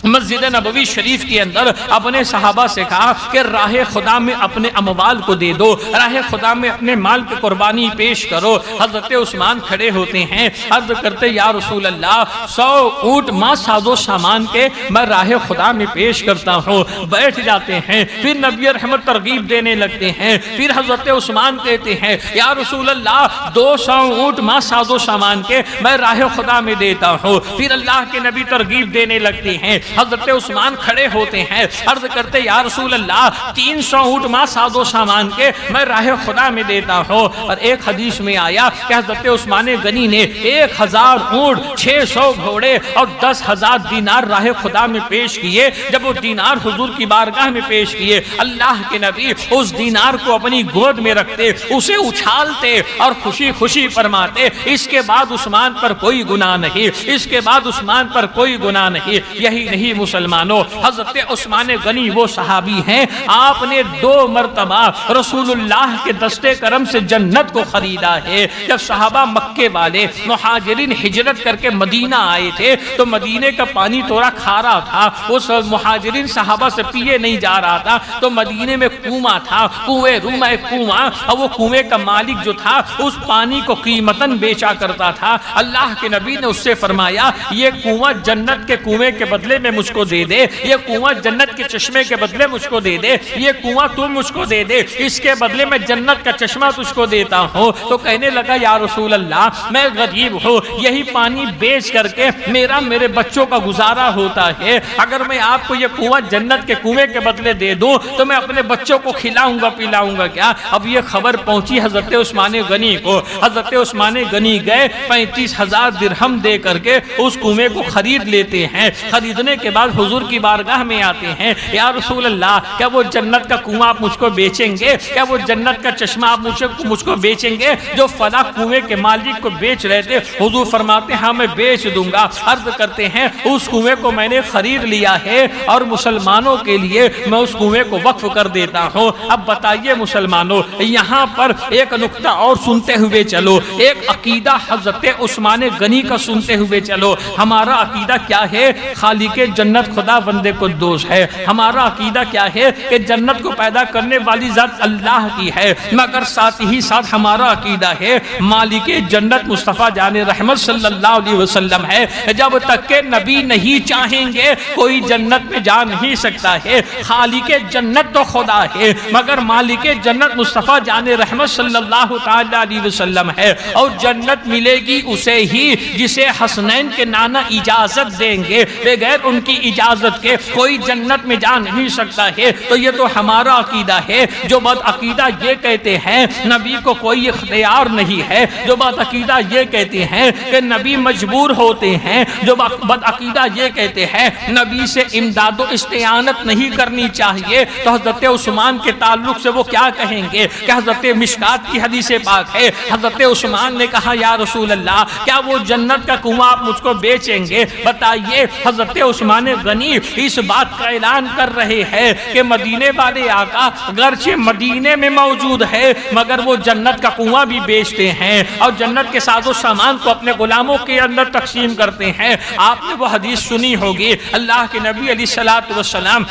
مسجد نبوی شریف کے اندر اپنے صحابہ سے کہا کہ راہ خدا میں اپنے اموال کو دے دو، راہ خدا میں اپنے مال کی قربانی پیش کرو۔ حضرت عثمان کھڑے ہوتے ہیں، عرض کرتے یا رسول اللہ 100 اونٹ ماں ساز و سامان کے میں راہ خدا میں پیش کرتا ہوں۔ بیٹھ جاتے ہیں، پھر نبی رحمت ترغیب دینے لگتے ہیں، پھر حضرت عثمان کہتے ہیں یا رسول اللہ 200 اونٹ ماں ساز و سامان کے میں راہ خدا میں دیتا ہوں۔ پھر اللہ کے نبی ترغیب دینے لگتے ہیں، حضرت عثمان کھڑے ہوتے ہیں، عرض کرتے یا رسول اللہ 300 اونٹ ماں ساز و سامان کے میں راہ خدا میں دیتا ہوں۔ اور ایک حدیث میں آیا کہ حضرت عثمان غنی نے 1000 اونٹ، 600 گھوڑے اور 10,000 دینار راہ خدا میں پیش کیے۔ جب وہ دینار حضور کی بارگاہ میں پیش کیے، اللہ کے نبی اس دینار کو اپنی گود میں رکھتے، اسے اچھالتے اور خوشی خوشی فرماتے اس کے بعد عثمان پر کوئی گناہ نہیں، اس کے بعد عثمان پر کوئی گناہ نہیں۔ یہی نہیں مسلمانوں، حضرت عثمان غنی وہ صحابی ہیں آپ نے 2 مرتبہ رسول اللہ کے دستے کرم سے جنت کو خریدا ہے۔ جب صحابہ مکے والے مہاجرین ہجرت کر کے مدینہ آئے تھے تو مدینے کا پانی تھوڑا کھارا تھا، اس مہاجرین صحابہ سے پیے نہیں جا رہا تھا، تو مدینے میں کنواں تھا، کنویں روما ایک کنواں، اور وہ کنویں کا مالک جو تھا اس پانی کو قیمتاً بیچا کرتا تھا۔ اللہ کے نبی نے اس سے فرمایا یہ کنواں جنت کے کنویں کے بدلے میں مجھ کو دے دے، یہ کنواں جنت کے چشمے کے بدلے مجھ کو دے دے، یہ کنواں تم مجھ کو دے دے، اس کے بدلے میں جنت کا چشمہ تجھ کو دیتا ہوں۔ تو کہنے لگا یا رسول اللہ میں غریب ہوں، یہی پانی بیچ کر کے میرے بچوں کا گزارا ہوتا ہے، اگر میں آپ کو یہ کنواں جنت کے کنویں کے بدلے دے دوں تو میں اپنے بچوں کو کھلاؤں گا پلاؤں گا کیا؟ اب یہ خبر پہنچی حضرت عثمان غنی کو، حضرت عثمان غنی گئے 35,000 درہم دے کر کے اس کنویں کو خرید لیتے ہیں۔ خریدنے کے بعد حضور کی بارگاہ میں آتے ہیں، یا رسول اللہ کیا وہ جنت کا کنواں آپ مجھ کو بیچیں گے؟ کیا وہ جنت کا چشمہ آپ مجھ کو بیچیں گے جو فلاں کنویں کے مالک کو بیچ رہے تھے؟ حضور فرماتے ہیں ہاں میں بیچ دوں گا۔ عرض کرتے ہیں اس کنویں کو میں نے خرید لیا ہے اور مسلمانوں کے لیے میں اس کنویں کو وقف کر دیتا ہوں۔ اب بتائیے مسلمانوں، یہاں پر ایک نقطہ اور سنتے ہوئے چلو، ایک عقیدہ حضرت عثمان غنی کا سنتے ہوئے چلو۔ ہمارا عقیدہ کیا ہے؟ خالق جنت خدا بندے کو دوست ہے۔ ہمارا عقیدہ کیا ہے کہ جنت کو پیدا کرنے والی ذات اللہ کی ہے، مگر ساتھ ہی ساتھ ہمارا عقیدہ ہے مالک جنت مصطفیٰ جان رحمت صلی اللہ علیہ وسلم ہے۔ جب تک کہ نبی نہیں چاہیں گے کوئی جنت میں جا نہیں سکتا ہے۔ خالق جنت تو خدا ہے مگر مالک جنت مصطفیٰ جان رحمت صلی اللہ تعالی علیہ وسلم ہے، اور جنت ملے گی اسے ہی جسے حسنین کے نانا اجازت دیں گے، بغیر ان کی اجازت کے کوئی جنت میں جا نہیں سکتا ہے۔ تو یہ تو ہمارا عقیدہ ہے۔ جو بد عقیدہ یہ کہتے ہیں نبی کو کوئی اختیار نہیں ہے، جو بد عقیدہ یہ کہتے ہیں کہ نبی مجبور ہوتے ہیں، جو بد عقیدہ یہ کہتے ہیں نبی سے امداد و استعانت نہیں کرنی چاہیے، تو حضرت عثمان کے تعلق سے وہ کیا کہیں گے کہ حضرت مشکات کی حدیث پاک ہے، حضرت عثمان نے کہا یا رسول اللہ کیا وہ جنت کا کنواں آپ مجھ کو بیچیں گے؟ بتائیے حضرت عثمان عثمان غنی اس بات کا اعلان کر رہے ہیں کہ مدینے والے آقا گرچہ مدینے میں موجود ہے مگر وہ جنت کا کنواں بھی بیچتے ہیں اور جنت کے ساز و سامان کو اپنے غلاموں کے اندر تقسیم کرتے ہیں۔ آپ نے وہ حدیث سنی ہوگی، اللہ کے نبی علیہ الصلوۃ والسلام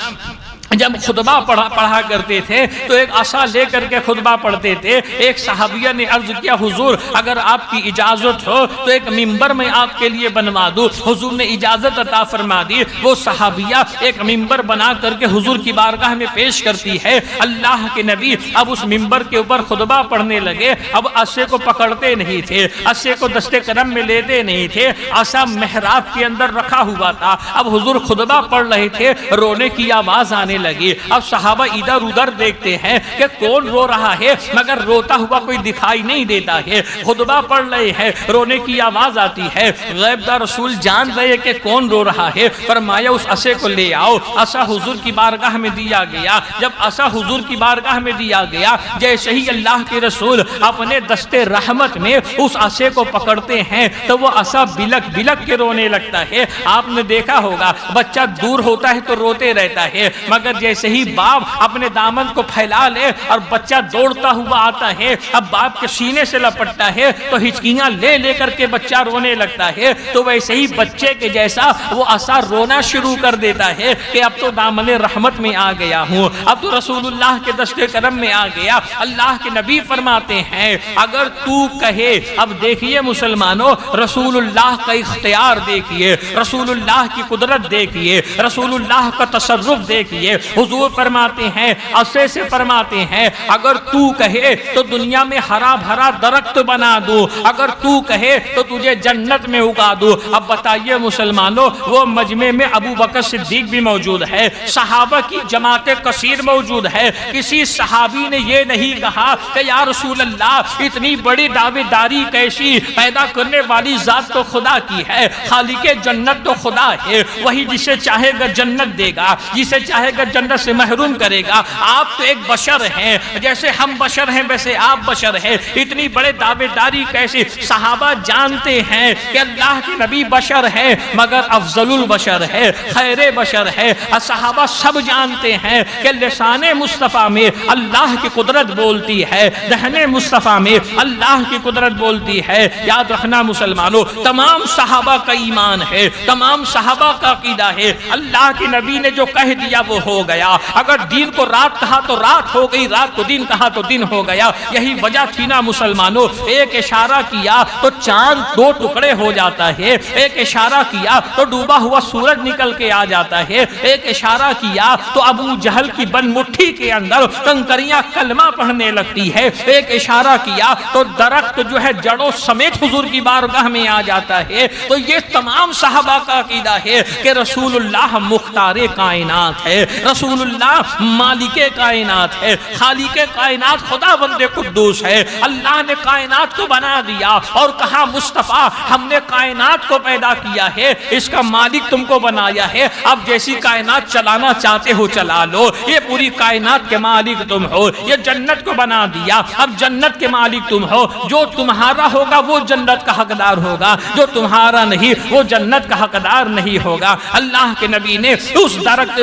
جب خطبہ پڑھا کرتے تھے تو ایک عصا لے کر کے خطبہ پڑھتے تھے۔ ایک صحابیہ نے عرض کیا حضور اگر آپ کی اجازت ہو تو ایک ممبر میں آپ کے لیے بنوا دوں۔ حضور نے اجازت عطا فرما دی۔ وہ صحابیہ ایک ممبر بنا کر کے حضور کی بارگاہ میں پیش کرتی ہے۔ اللہ کے نبی اب اس ممبر کے اوپر خطبہ پڑھنے لگے۔ اب عصے کو پکڑتے نہیں تھے، عصے کو دستے کرم میں لیتے نہیں تھے، عصا محراب کے اندر رکھا ہوا تھا۔ اب حضور خطبہ پڑھ رہے تھے، رونے کی آواز آنے لگی۔ اب صحابہ ادھر ادھر دیکھتے ہیں کہ کون رو رہا ہے مگر روتا ہوا کوئی دکھائی نہیں دیتا ہے۔ خطبہ پڑھ رہے ہیں، رونے کی آواز آتی ہے۔ غیب دار رسول جان رہے کہ کون رو رہا ہے، فرمایا اس عصے کو لے آؤ۔ عصا حضور کی بارگاہ میں دیا گیا۔ جب عصا حضور کی بارگاہ میں دیا گیا، جیسے ہی اللہ کے رسول اپنے دستے رحمت میں اس عصے کو پکڑتے ہیں تو وہ عصا بلک بلک کے رونے لگتا ہے۔ آپ نے دیکھا ہوگا بچہ دور ہوتا ہے تو روتے رہتا ہے مگر جیسے ہی باپ اپنے دامن کو پھیلا لے اور بچہ دوڑتا ہوا آتا ہے، اب باپ کے سینے سے لپٹتا ہے تو ہچکیاں لے لے کر کے بچہ رونے لگتا ہے، تو ویسے ہی بچے کے جیسا وہ عصا رونا شروع کر دیتا ہے کہ اب تو دامن رحمت میں آ گیا ہوں، اب تو رسول اللہ کے دستے کرم میں آ گیا۔ اللہ کے نبی فرماتے ہیں اگر تو کہے، اب دیکھیے مسلمانوں، رسول اللہ کا اختیار دیکھیے، رسول اللہ کی قدرت دیکھیے، رسول اللہ کا تصرف دیکھیے۔ حضور فرماتے ہیں، عصے سے فرماتے ہیں اگر تو کہے تو دنیا میں ہرا بھرا درخت بنا دوں، اگر تو کہے تو تجھے جنت میں اگا دوں۔ اب بتائیے مسلمانوں، وہ مجمع میں ابو بکر صدیق بھی موجود ہے، صحابہ کی جماعت کثیر موجود ہے، کسی صحابی نے یہ نہیں کہا کہ یا رسول اللہ اتنی بڑی دعوے داری کیسی، پیدا کرنے والی ذات تو خدا کی ہے، خالق جنت تو خدا ہے، وہی جسے چاہے گا جنت دے گا، جسے چاہے گا جنت سے محروم کرے گا۔ آپ تو ایک بشر ہیں، جیسے ہم بشر ہیں ویسے آپ بشر ہیں، اتنی بڑے دعوے داری کیسی؟ صحابہ جانتے ہیں کہ اللہ کے نبی بشر ہے مگر افضل البشر ہے، خیر بشر ہے۔ صحابہ سب جانتے ہیں کہ لسان مصطفیٰ میں اللہ کی قدرت بولتی ہے، دہن مصطفیٰ میں اللہ کی قدرت بولتی ہے۔ یاد رکھنا مسلمانوں، تمام صحابہ کا ایمان ہے، تمام صحابہ کا عقیدہ ہے، اللہ کے نبی نے جو کہہ دیا وہ ہو گیا۔ اگر دین کو رات کہا تو رات ہو گئی، رات کو دن کہا تو دن ہو گیا۔ یہی وجہ تھی نا مسلمانوں، ایک اشارہ کیا تو چاند دو ٹکڑے ہو جاتا ہے، ایک اشارہ کیا تو ڈوبا ہوا سورج نکل کے آ جاتا ہے، ایک اشارہ کیا تو ابو جہل کی بن مٹھی کے اندر کنکریاں کلمہ پڑھنے لگتی ہے، ایک اشارہ کیا تو درخت جو ہے جڑوں سمیت حضور کی بارگاہ میں آ جاتا ہے۔ تو یہ تمام صحابہ کا عقیدہ ہے کہ رسول اللہ مختار کائنات ہے، رسول اللہ مالک کائنات ہے، خالق کائنات خدا بند قدوس ہے۔ اللہ نے کائنات کو بنا دیا اور کہا مصطفیٰ ہم نے کائنات کو پیدا کیا ہے، اس کا مالک تم کو بنایا ہے، اب جیسی کائنات چلانا چاہتے ہو چلا لو، یہ پوری کائنات کے مالک تم ہو۔ یہ جنت کو بنا دیا، اب جنت کے مالک تم ہو، جو تمہارا ہوگا وہ جنت کا حقدار ہوگا، جو تمہارا نہیں وہ جنت کا حقدار نہیں ہوگا۔ اللہ کے نبی نے اس درخت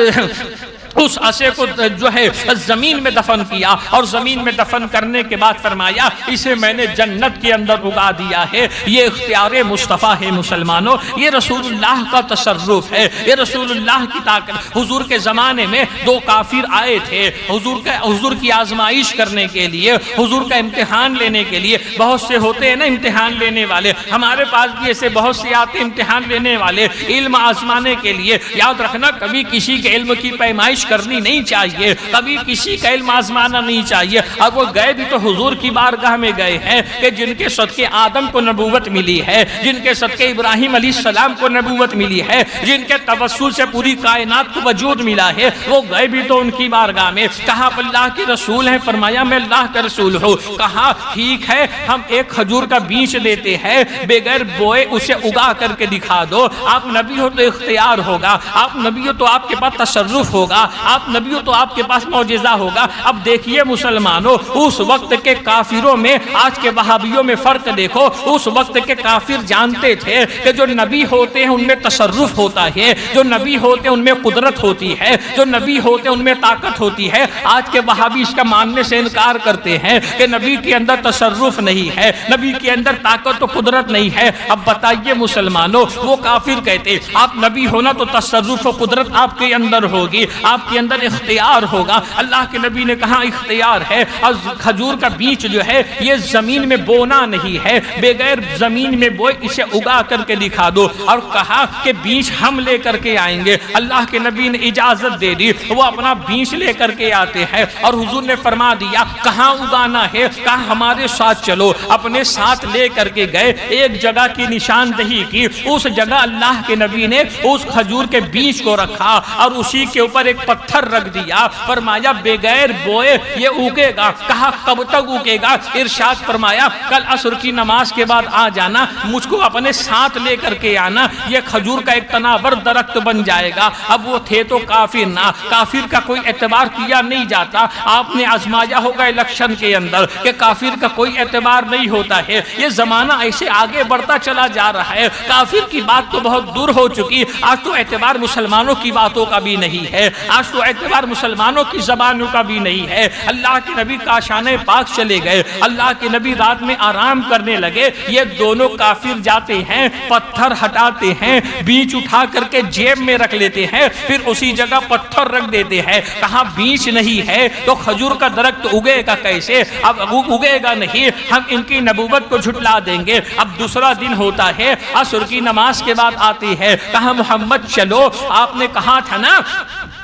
اس عصے کو جو ہے زمین میں دفن کیا اور زمین میں دفن کرنے کے بعد فرمایا اسے میں نے جنت کے اندر اگا دیا ہے۔ یہ اختیار مصطفیٰ ہے مسلمانوں، یہ رسول اللہ کا تصرف ہے، یہ رسول اللہ کی طاقت۔ حضور کے زمانے میں دو کافر آئے تھے حضور کی آزمائش کرنے کے لیے، حضور کا امتحان لینے کے لیے۔ بہت سے ہوتے ہیں نا امتحان لینے والے، ہمارے پاس بھی ایسے بہت سے آتے امتحان لینے والے علم آزمانے کے لیے۔ یاد رکھنا کبھی کسی کے علم کی پیمائش کرنی نہیں چاہیے، کبھی کسی کا علم آزمانا نہیں چاہیے۔ اور وہ گئے بھی تو حضور کی بارگاہ میں گئے ہیں کہ جن کے صدقے آدم کو نبوت ملی ہے، جن کے صدقے ابراہیم علیہ السلام کو نبوت ملی ہے، جن کے توسل سے پوری کائنات کو وجود ملا ہے، وہ گئے بھی تو ان کی بارگاہ میں۔ کہا آپ اللہ کے رسول ہیں؟ فرمایا میں اللہ کا رسول ہوں۔ کہا ٹھیک ہے ہم ایک کھجور کا بیج لیتے ہیں، بغیر بوئے اسے اگا کر کے دکھا دو۔ آپ نبی ہو تو اختیار ہوگا، آپ نبی ہو تو آپ کے پاس تصرف ہوگا، آپ نبی ہو تو آپ کے پاس معجزہ ہوگا۔ اب دیکھیے مسلمانوں، اس وقت کے کافروں میں آج کے وہابیوں میں فرق دیکھو۔ اس وقت کے کافر جانتے تھے کہ جو نبی ہوتے ہیں ان میں تصرف ہوتا ہے، جو نبی ہوتے ہیں ان میں قدرت ہوتی ہے، جو نبی ہوتے ہیں ان میں طاقت ہوتی ہے۔ آج کے وہابی اس کا ماننے سے انکار کرتے ہیں کہ نبی کے اندر تصرف نہیں ہے، نبی کے اندر طاقت و قدرت نہیں ہے۔ اب بتائیے مسلمانوں، وہ کافر کہتے آپ نبی ہونا تو تصرف و قدرت آپ کے اندر ہوگی، آپ کے اندر اختیار ہوگا۔ اللہ کے نبی نے کہا اختیار ہے، اور کھجور کا بیج جو ہے یہ زمین میں بونا نہیں ہے، بغیر زمین میں بوئے اسے اگا کر کے دکھا دو، اور کہا کہ بیج ہم لے کر کے آئیں گے۔ اللہ کے نبی نے اجازت دے دی، وہ اپنا بیج لے کر کے آتے ہیں، اور حضور نے فرما دیا کہاں اگانا ہے، کہا ہمارے ساتھ چلو۔ اپنے ساتھ لے کر کے گئے، ایک جگہ کی نشاندہی کی، اس جگہ اللہ کے نبی نے اس کھجور کے بیج کو رکھا اور اسی کے اوپر ایک پتھر رکھ دیا، فرمایا بغیر بوئے یہ اگے گا۔ کہا کب تک اگے گا؟ ارشاد فرمایا کل عصر کی نماز کے بعد آ جانا، مجھ کو اپنے ساتھ لے کر کے آنا، یہ کھجور کا ایک تناور درخت بن جائے گا۔ اب وہ تھے تو کافر نہ، کافر کا کوئی اعتبار کیا نہیں جاتا۔ آپ نے آزمایا ہوگا الیکشن کے اندر کہ کافر کا کوئی اعتبار نہیں ہوتا ہے۔ یہ زمانہ ایسے آگے بڑھتا چلا جا رہا ہے، کافر کی بات تو بہت دور ہو چکی، آج تو اعتبار مسلمانوں کی باتوں کا بھی نہیں ہے، آج تو اعتبار مسلمانوں کی زبانوں کا بھی نہیں ہے۔ اللہ کے نبی کاشانہ پاک چلے گئے، اللہ کے نبی رات میں آرام کرنے لگے، یہ دونوں کافر جاتے ہیں، پتھر ہٹاتے ہیں، بیج اٹھا کر کے جیب میں رکھ لیتے ہیں، پھر اسی جگہ پتھر رکھ دیتے ہیں۔ کہاں بیج نہیں ہے تو کھجور کا درخت اگے گا کیسے؟ اب اگے گا نہیں، ہم ان کی نبوت کو جھٹلا دیں گے۔ اب دوسرا دن ہوتا ہے، عصر کی نماز کے بعد آتی ہے، کہا محمد چلو، آپ نے کہا تھا نا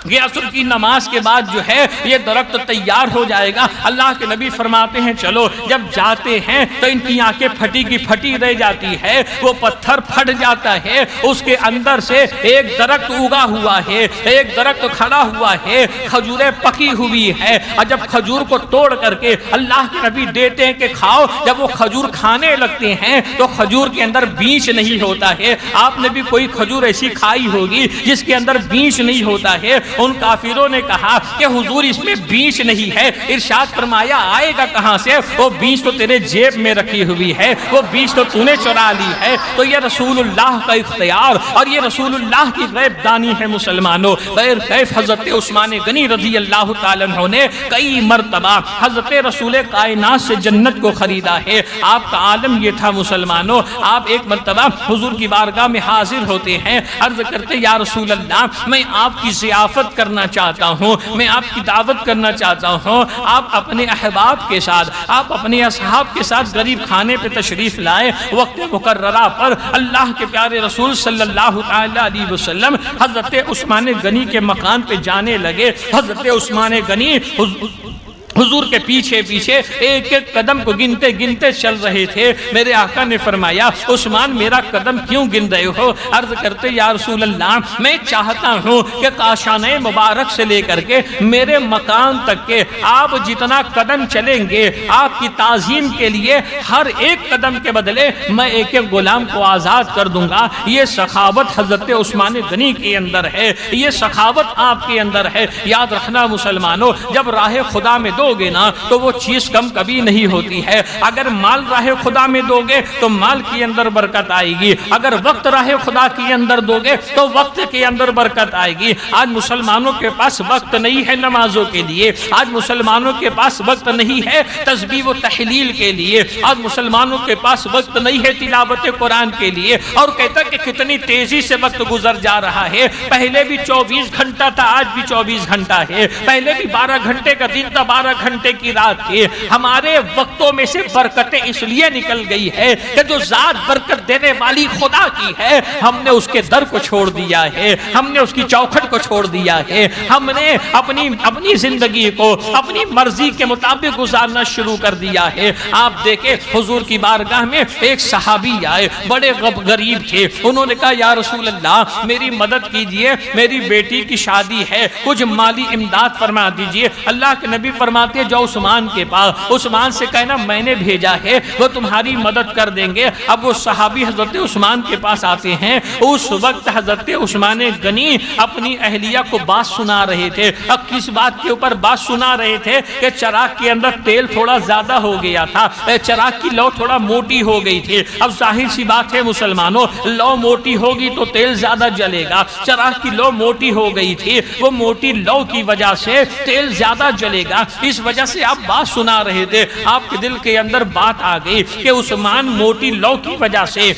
کہ عصر کی نماز کے بعد جو ہے یہ درخت تیار ہو جائے گا۔ اللہ کے نبی فرماتے ہیں چلو، جب جاتے ہیں تو ان کی آنکھیں پھٹی کی پھٹی رہ جاتی ہے، وہ پتھر پھٹ جاتا ہے، اس کے اندر سے ایک درخت اگا ہوا ہے، ایک درخت کھڑا ہوا ہے، کھجوریں پکی ہوئی ہے، اور جب کھجور کو توڑ کر کے اللہ کے نبی دیتے ہیں کہ کھاؤ، جب وہ کھجور کھانے لگتے ہیں تو کھجور کے اندر بیج نہیں ہوتا ہے۔ آپ نے بھی کوئی کھجور ایسی کھائی ہوگی جس کے اندر بیج نہیں ہوتا ہے۔ ان کافروں نے کہا کہ حضور اس میں بیج نہیں ہے۔ ارشاد فرمایا آئے گا کہاں سے؟ وہ بیج تو تیرے جیب میں رکھی ہوئی ہے، وہ بیج تو تو نے چرا لی ہے۔ تو یہ رسول اللہ کا اختیار اور یہ رسول اللہ کی غیب دانی ہے مسلمانوں۔ غیر کیف حضرت عثمان غنی رضی اللہ تعالیٰ عنہ نے کئی مرتبہ حضرت رسول کائنات سے جنت کو خریدا ہے۔ آپ کا عالم یہ تھا مسلمانوں، آپ ایک مرتبہ حضور کی بارگاہ میں حاضر ہوتے ہیں، عرض کرتے یا رسول اللہ میں آپ کی ضیافت کرنا چاہتا ہوں، میں آپ کی دعوت کرنا چاہتا ہوں، آپ اپنے احباب کے ساتھ، آپ اپنے اصحاب کے ساتھ غریب خانے پہ تشریف لائے۔ وقت مقررہ پر اللہ کے پیارے رسول صلی اللہ علیہ وسلم حضرت عثمان غنی کے مکان پہ جانے لگے۔ حضرت عثمان غنی حضور کے پیچھے پیچھے ایک ایک قدم کو گنتے گنتے چل رہے تھے۔ میرے آقا نے فرمایا عثمان میرا قدم کیوں گن رہے ہو؟ عرض کرتے یا رسول اللہ میں چاہتا ہوں کہ کاشانہ مبارک سے لے کر کے میرے مکان تک کے آپ جتنا قدم چلیں گے آپ کی تعظیم کے لیے ہر ایک قدم کے بدلے میں ایک ایک غلام کو آزاد کر دوں گا۔ یہ سخاوت حضرت عثمان غنی کے اندر ہے، یہ سخاوت آپ کے اندر ہے۔ یاد رکھنا مسلمانوں، جب راہ خدا میں دو گے نا تو وہ چیز کم کبھی نہیں ہوتی ہے۔ اگر مال راہ خدا میں دو گے تو مال کے اندر برکت آئے گی، اگر وقت راہ خدا کے اندر دو گے تو وقت کے اندر برکت آئے گی۔ آج مسلمانوں کے پاس وقت نہیں ہے نمازوں کے لیے، آج مسلمانوں کے پاس وقت نہیں ہے تسبیح و تحلیل کے لیے، آج مسلمانوں کے پاس وقت نہیں ہے تلاوت قرآن کے لیے۔ اور کہتا کہ کتنی تیزی سے وقت گزر جا رہا ہے، پہلے بھی 24 گھنٹہ تھا، آج بھی 24 گھنٹہ ہے، پہلے بھی 12 گھنٹے کا دن تھا، 12 گھنٹے کی رات تھی۔ ہمارے وقتوں میں سے برکتیں اس لیے نکل گئی ہے کہ جو ذات برکت دینے والی خدا کی ہے ہم نے اس کے در کو چھوڑ دیا ہے، ہم نے اس کی چوکھٹ کو چھوڑ دیا ہے، ہم نے اپنی زندگی کو اپنی مرضی کے مطابق گزارنا شروع کر دیا ہے۔ آپ دیکھیں حضور کی بارگاہ میں ایک صحابی آئے، بڑے غریب تھے، انہوں نے کہا یا رسول اللہ میری مدد کیجئے، میری بیٹی کی شادی ہے، کچھ مالی امداد فرما دیجئے۔ اللہ کے نبی فرما فرماتے ہیں جو عثمان کے پاس، عثمان سے کہنا میں نے بھیجا ہے، وہ تمہاری مدد کر دیں گے۔ اب وہ صحابی حضرت عثمان کے پاس آتے ہیں۔ اس وقت حضرت عثمان غنی اپنی اہلیہ کو بات سنا رہے تھے۔ اب کس بات کے اوپر بات سنا رہے تھے کہ چراغ کے اندر تیل تھوڑا زیادہ ہو گیا تھا، چراغ کی لو تھوڑا موٹی ہو گئی تھی۔ اب ظاہر سی بات ہے مسلمانوں، لو موٹی ہوگی تو تیل زیادہ جلے گا۔ چراغ کی لو موٹی ہو گئی تھی، وہ موٹی لو کی وجہ سے تیل زیادہ جلے گا، اس وجہ سے آپ بات سنا رہے تھے۔ آپ کے دل کے اندر بات آ گئی کہ عثمان موٹی لو کی وجہ سے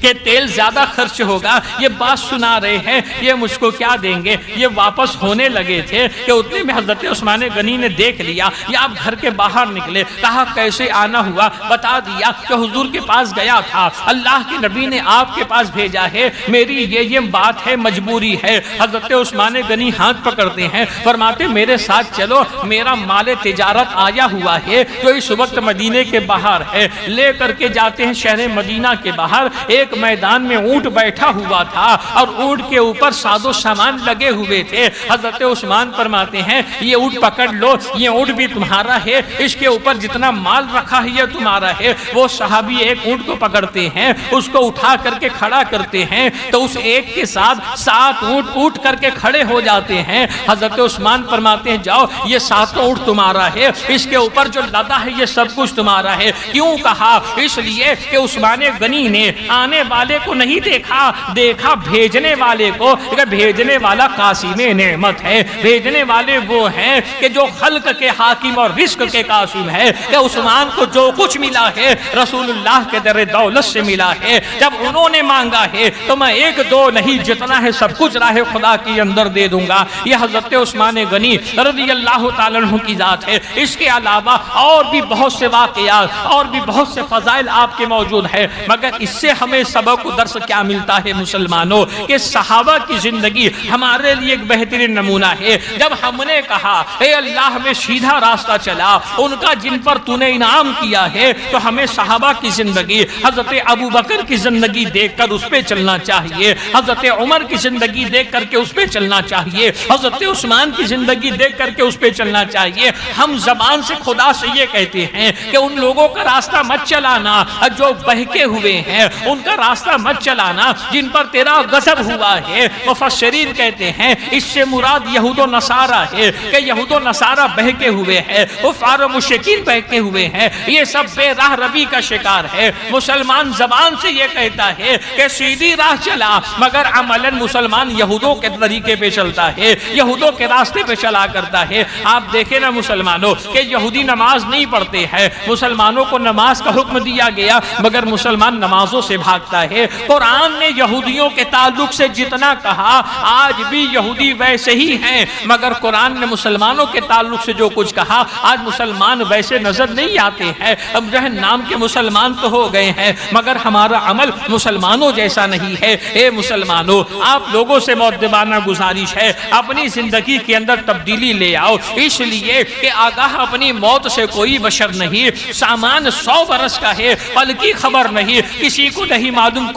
کہ تیل زیادہ خرچ ہوگا، یہ بات سنا رہے ہیں، یہ مجھ کو کیا دیں گے؟ یہ واپس ہونے لگے تھے کہ اتنے میں حضرت عثمان غنی نے دیکھ لیا، یا آپ گھر کے باہر نکلے، کہا کیسے آنا ہوا، بتا دیا کہ حضور کے پاس گیا تھا، اللہ کے نبی نے آپ کے پاس بھیجا ہے، میری یہ بات ہے، مجبوری ہے۔ حضرت عثمان غنی ہاتھ پکڑتے ہیں، فرماتے میرے ساتھ چلو، میرا مال تجارت آیا ہوا ہے جو اس وقت مدینے کے باہر ہے، لے کر کے جاتے ہیں شہر مدینہ کے باہر۔ ایک میدان میں اونٹ بیٹھا ہوا تھا اور اونٹ کے اوپر ساز و سامان لگے ہوئے تھے۔ حضرت عثمان فرماتے ہیں یہ اونٹ پکڑ لو، یہ اونٹ بھی تمہارا ہے، اس کے اوپر جتنا مال رکھا ہے یہ تمہارا ہے۔ وہ صحابی ایک اونٹ کو پکڑتے ہیں، اس کو اٹھا کر کے کھڑا کرتے ہیں تو اس ایک کے ساتھ 7 اونٹ اٹھ کر کے کھڑے ہو جاتے ہیں۔ حضرت عثمان فرماتے ہیں جاؤ، یہ 7 اونٹ تمہارا ہے، اس کے اوپر جو لدا ہے یہ سب کچھ تمہارا ہے۔ کیوں کہا؟ اس لیے کہ عثمان غنی نے آنے والے کو نہیں دیکھا بھیجنے والے کو، کہ بھیجنے والا قاسم نعمت ہے، بھیجنے والے وہ ہیں کہ جو خلق کے حاکم اور رزق کے قاسم ہے، کہ عثمان کو جو کچھ ملا ہے رسول اللہ کے در دولت سے ملا ہے، جب انہوں نے مانگا ہے تو میں 1 2 نہیں جتنا ہے سب کچھ راہ خدا کے اندر دے دوں گا۔ یہ حضرت عثمان غنی رضی اللہ تعالیٰ عنہ کی ذات ہے۔ اس کے علاوہ اور بھی بہت سے واقعات اور بھی بہت سے فضائل آپ کے موجود ہیں، مگر اس سے ہمیں سبق و درس کیا ملتا ہے مسلمانوں، کہ صحابہ کی زندگی ہمارے لیے ایک بہترین نمونہ ہے۔ جب ہم نے کہا اے اللہ میں سیدھا راستہ چلا، ان کا جن پر تو نے انعام کیا ہے، تو ہمیں صحابہ کی زندگی، حضرت ابو بکر کی زندگی دیکھ کر اس پہ چلنا چاہیے، حضرت عمر کی زندگی دیکھ کر کے اس پہ چلنا چاہیے، حضرت عثمان کی زندگی دیکھ کر کے اس پہ چلنا چاہیے۔ ہم زبان سے خدا سے یہ کہتے ہیں کہ ان لوگوں کا راستہ مت چلانا جو بہکے ہوئے ہیں، ان کا راستہ مت چلانا جن پر تیرا غضب ہوا ہے۔ مفسرین کہتے ہیں اس سے مراد یہود و نصارہ ہے، کہ یہود و نصارہ بہکے ہوئے ہیں، کفار و مشرکین بہکے ہوئے ہیں، یہ سب بے راہ روی کا شکار ہے۔ مسلمان زبان سے یہ کہتا ہے کہ سیدھی راہ چلا، مگر عملاً مسلمان یہودوں کے طریقے پہ چلتا ہے، یہودوں کے راستے پہ چلا کرتا ہے۔ آپ دیکھیں نا مسلمانوں کہ یہودی نماز نہیں پڑھتے ہیں، مسلمانوں کو نماز کا حکم دیا گیا مگر مسلمان نمازوں سے بھاگتا ہے۔ قرآن نے یہودیوں کے تعلق سے جتنا کہا آج بھی یہودی ویسے ہی ہیں، مگر قرآن نے مسلمانوں کے تعلق سے جو کچھ کہا آج مسلمان ویسے نظر نہیں آتے ہیں۔ اب جو ہے نام کے مسلمان تو ہو گئے ہیں مگر ہمارا عمل مسلمانوں جیسا نہیں ہے۔ اے مسلمانوں، آپ لوگوں سے مؤدبانہ گزارش ہے اپنی زندگی کے اندر تبدیلی لے آؤ، اس لیے کہ آگاہ اپنی موت سے کوئی بشر نہیں، سامان 100 برس کا ہے، پل کی خبر نہیں، کسی کو نہیں معلوم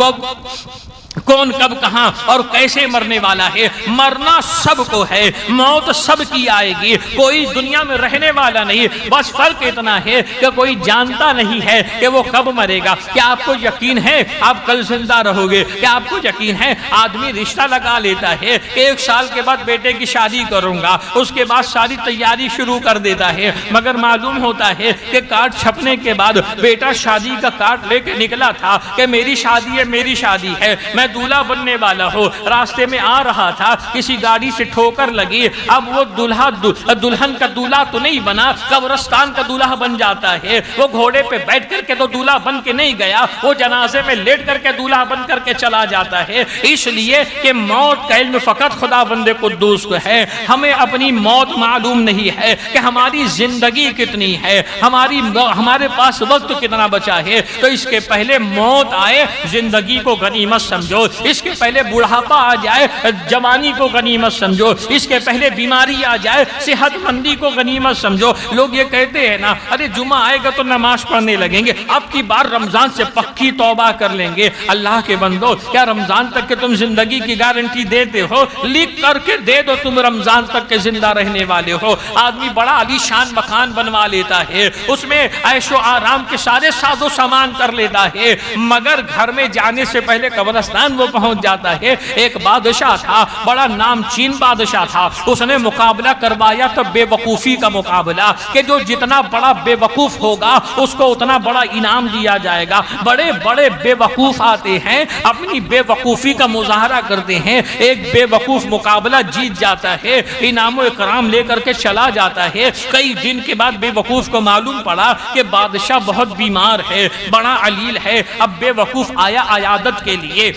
کون کب کہاں اور کیسے مرنے والا ہے۔ مرنا سب کو ہے، موت سب کی آئے گی، کوئی دنیا میں رہنے والا نہیں، بس فرق اتنا ہے کہ کوئی جانتا نہیں ہے کہ وہ کب مرے گا۔ کیا آپ کو یقین ہے آپ کل زندہ رہو گے؟ کیا آپ کو یقین ہے آدمی رشتہ لگا لیتا ہے کہ 1 سال کے بعد بیٹے کی شادی کروں گا، اس کے بعد ساری تیاری شروع کر دیتا ہے، مگر معلوم ہوتا ہے کہ کارڈ چھپنے کے بعد بیٹا شادی کا کارڈ لے کے نکلا تھا کہ میری شادی ہے، میری شادی ہے، میں دولہا بننے والا ہو، راستے میں آ رہا تھا، کسی گاڑی سے ٹھوکر لگی، اب وہ دلہن کا دولہا تو نہیں بنا، قبرستان کا دولہا بن جاتا ہے۔ وہ گھوڑے پہ بیٹھ کر کے تو دولہا بن کے نہیں گیا، وہ جنازے میں لیٹ کر کے دولہا بن کر کے چلا جاتا ہے، اس لیے کہ موت کا علم فقط خدا بند قدوس کو ہے۔ ہمیں اپنی موت معلوم نہیں ہے کہ ہماری زندگی کتنی ہے، ہمارے پاس وقت کتنا بچا ہے، تو اس کے پہلے موت آئے زندگی کو غنیمت سمجھو۔ سمجھو، اس کے پہلے بڑھاپا آ جائے جوانی کو غنیمت سمجھو، اس کے پہلے بیماری آ جائے صحت مندی کو غنیمت سمجھو۔ لوگ یہ کہتے ہیں نا، ارے جمعہ آئے گا تو نماز پڑھنے لگیں گے، اب کی بار رمضان سے پکی توبہ کر لیں گے۔ اللہ کے بندو، کیا رمضان تک کہ تم زندگی کی گارنٹی دیتے ہو؟ لکھ کر کے دے دو تم رمضان تک کے زندہ رہنے والے ہو۔ آدمی بڑا عالی شان مکان بنوا لیتا ہے، اس میں عیش و آرام کے سارے ساز و سامان کر لیتا ہے، مگر گھر میں جانے سے پہلے قبرستان وہ پہنچ جاتا ہے۔ ایک بادشاہ تھا، بڑا نامچین بادشاہ تھا، اس نے مقابلہ کروایا تو بے وقوفی کا مقابلہ، کہ جو جتنا بڑا بے وقوف ہوگا اس کو اتنا بڑا انعام دیا جائے گا۔ بڑے بڑے بے وقوف آتے ہیں، اپنی بے وقوفی کا مظاہرہ کرتے ہیں، ایک بے وقوف مقابلہ جیت جاتا ہے، انعام و اکرام لے کر کے چلا جاتا ہے۔ کئی دن کے بعد بے وقوف کو معلوم پڑا کہ بادشاہ بہت بیمار ہے، بڑا علیل ہے۔ اب بے وقوف آیا عیادت کے لیے۔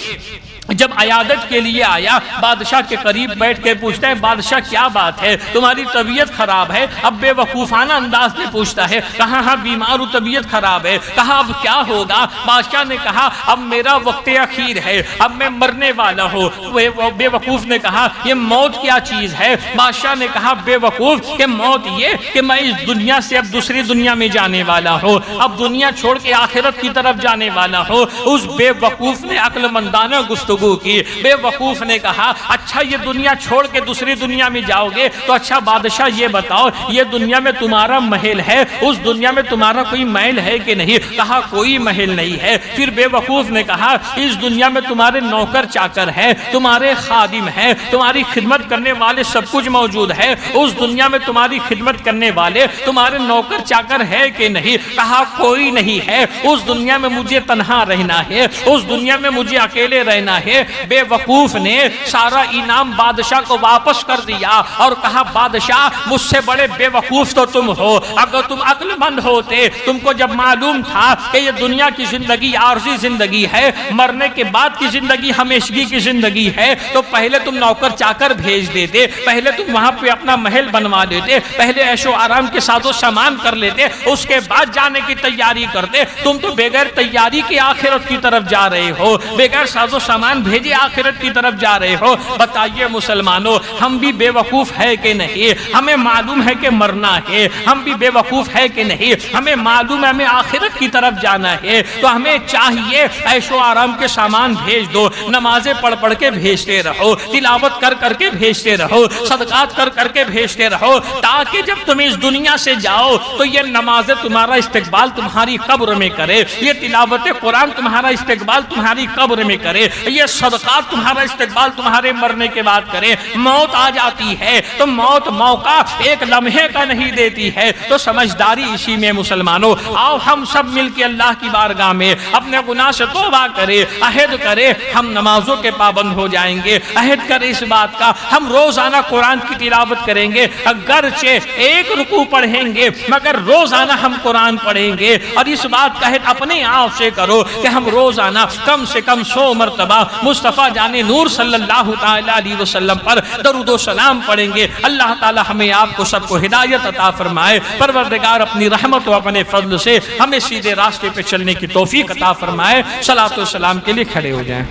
جب عیادت کے لیے آیا، بادشاہ کے قریب بیٹھ کے پوچھتا ہے، بادشاہ کیا بات ہے، تمہاری طبیعت خراب ہے؟ اب بے وقوفانہ انداز میں پوچھتا ہے، کہا ہاں بیمار ہوں، طبیعت خراب ہے۔ کہا اب کیا ہوگا؟ بادشاہ نے کہا اب میرا وقت اخیر ہے، اب میں مرنے والا ہوں۔ بے وقوف نے کہا یہ موت کیا چیز ہے؟ بادشاہ نے کہا بے وقوف کہ موت یہ کہ میں اس دنیا سے اب دوسری دنیا میں جانے والا ہوں، اب دنیا چھوڑ کے آخرت کی طرف جانے والا ہوں۔ اس بے وقوف نے عقل مندانہ گفتگو کی۔ بے وقوف نے کہا اچھا یہ دنیا چھوڑ کے دوسری دنیا میں جاؤ گے تو اچھا بادشاہ یہ بتاؤ، یہ دنیا میں تمہارا محل ہے، اس دنیا میں تمہارا کوئی محل ہے کہ نہیں؟ کہا کوئی محل نہیں ہے۔ پھر بے وقوف نے کہا اس دنیا میں تمہارے نوکر چاکر ہیں، تمہارے خادم ہیں، تمہاری خدمت کرنے والے سب کچھ موجود ہے، اس دنیا میں تمہاری خدمت کرنے والے تمہارے نوکر چاکر ہے کہ نہیں؟ کہا کوئی نہیں ہے، اس دنیا میں مجھے تنہا رہنا ہے، اس دنیا میں مجھے اکیلے رہنا ہے۔ بے وقوف نے سارا انعام بادشاہ کو واپس کر دیا اور کہا بادشاہ مجھ سے بڑے بے وقوف تو تم ہو، اگر تم عقل مند ہوتے، تم کو جب معلوم تھا کہ یہ دنیا کی زندگی عارضی زندگی ہے، مرنے کے بعد کی زندگی ہمیشگی کی زندگی ہے، تو پہلے تم نوکر چاکر بھیج دیتے، پہلے تم وہاں پہ اپنا محل بنوا لیتے، پہلے عیش و آرام کے ساز و سامان کر لیتے، اس کے بعد جانے کی تیاری کرتے۔ تم تو بغیر تیاری کی آخرت کی طرف جا رہے ہو، بغیر ساز و سامان بھیجے آخرت کی طرف جا رہے ہو۔ بتائیے مسلمانوں، ہم بھی بے وقوف ہے کہ نہیں؟ ہمیں معلوم ہے کہ مرنا ہے، ہم بھی بے وقوف ہے کہ نہیں؟ ہمیں معلوم ہے ہمیں آخرت کی طرف جانا ہے، تو ہمیں چاہیے عیش و آرام کے سامان بھیج دو، نمازیں پڑھ پڑھ کے بھیجتے رہو، تلاوت کر کر کے بھیجتے رہو، صدقات کر کر کے بھیجتے رہو، تاکہ جب تم اس دنیا سے جاؤ تو یہ نمازیں تمہارا استقبال تمہاری قبر میں کرے، یہ تلاوت قرآن تمہارا استقبال تمہاری قبر میں کرے، یہ صدقات تمہارا استقبال تمہارے مرنے کے بعد کرے۔ موت آ جاتی ہے تو موت موقع ایک لمحے کا نہیں دیتی ہے، تو سمجھداری اسی میں مسلمانوں۔ آؤ ہم سب مل کے اللہ کی بارگاہ میں اپنے گناہ سے توبہ کرے، عہد کرے ہم نمازوں کے پابند ہو جائیں گے، عہد کرے اس بات کا ہم روزانہ قرآن کی تلاوت کریں گے، اگرچہ ایک رکوع پڑھیں گے مگر روزانہ ہم قرآن پڑھیں گے، اور اس بات کا عہد اپنے آپ سے کرو کہ ہم روزانہ کم سے کم 100 مرتبہ مصطفیٰ جان نور صلی اللہ تعالی علیہ وسلم پر درود و سلام پڑھیں گے۔ اللہ تعالی ہمیں آپ کو سب کو ہدایت عطا فرمائے۔ پروردگار اپنی رحمت و اپنے فضل سے ہمیں سیدھے راستے پہ چلنے کی توفیق عطا فرمائے۔ صلاۃ و سلام کے لیے کھڑے ہو جائیں۔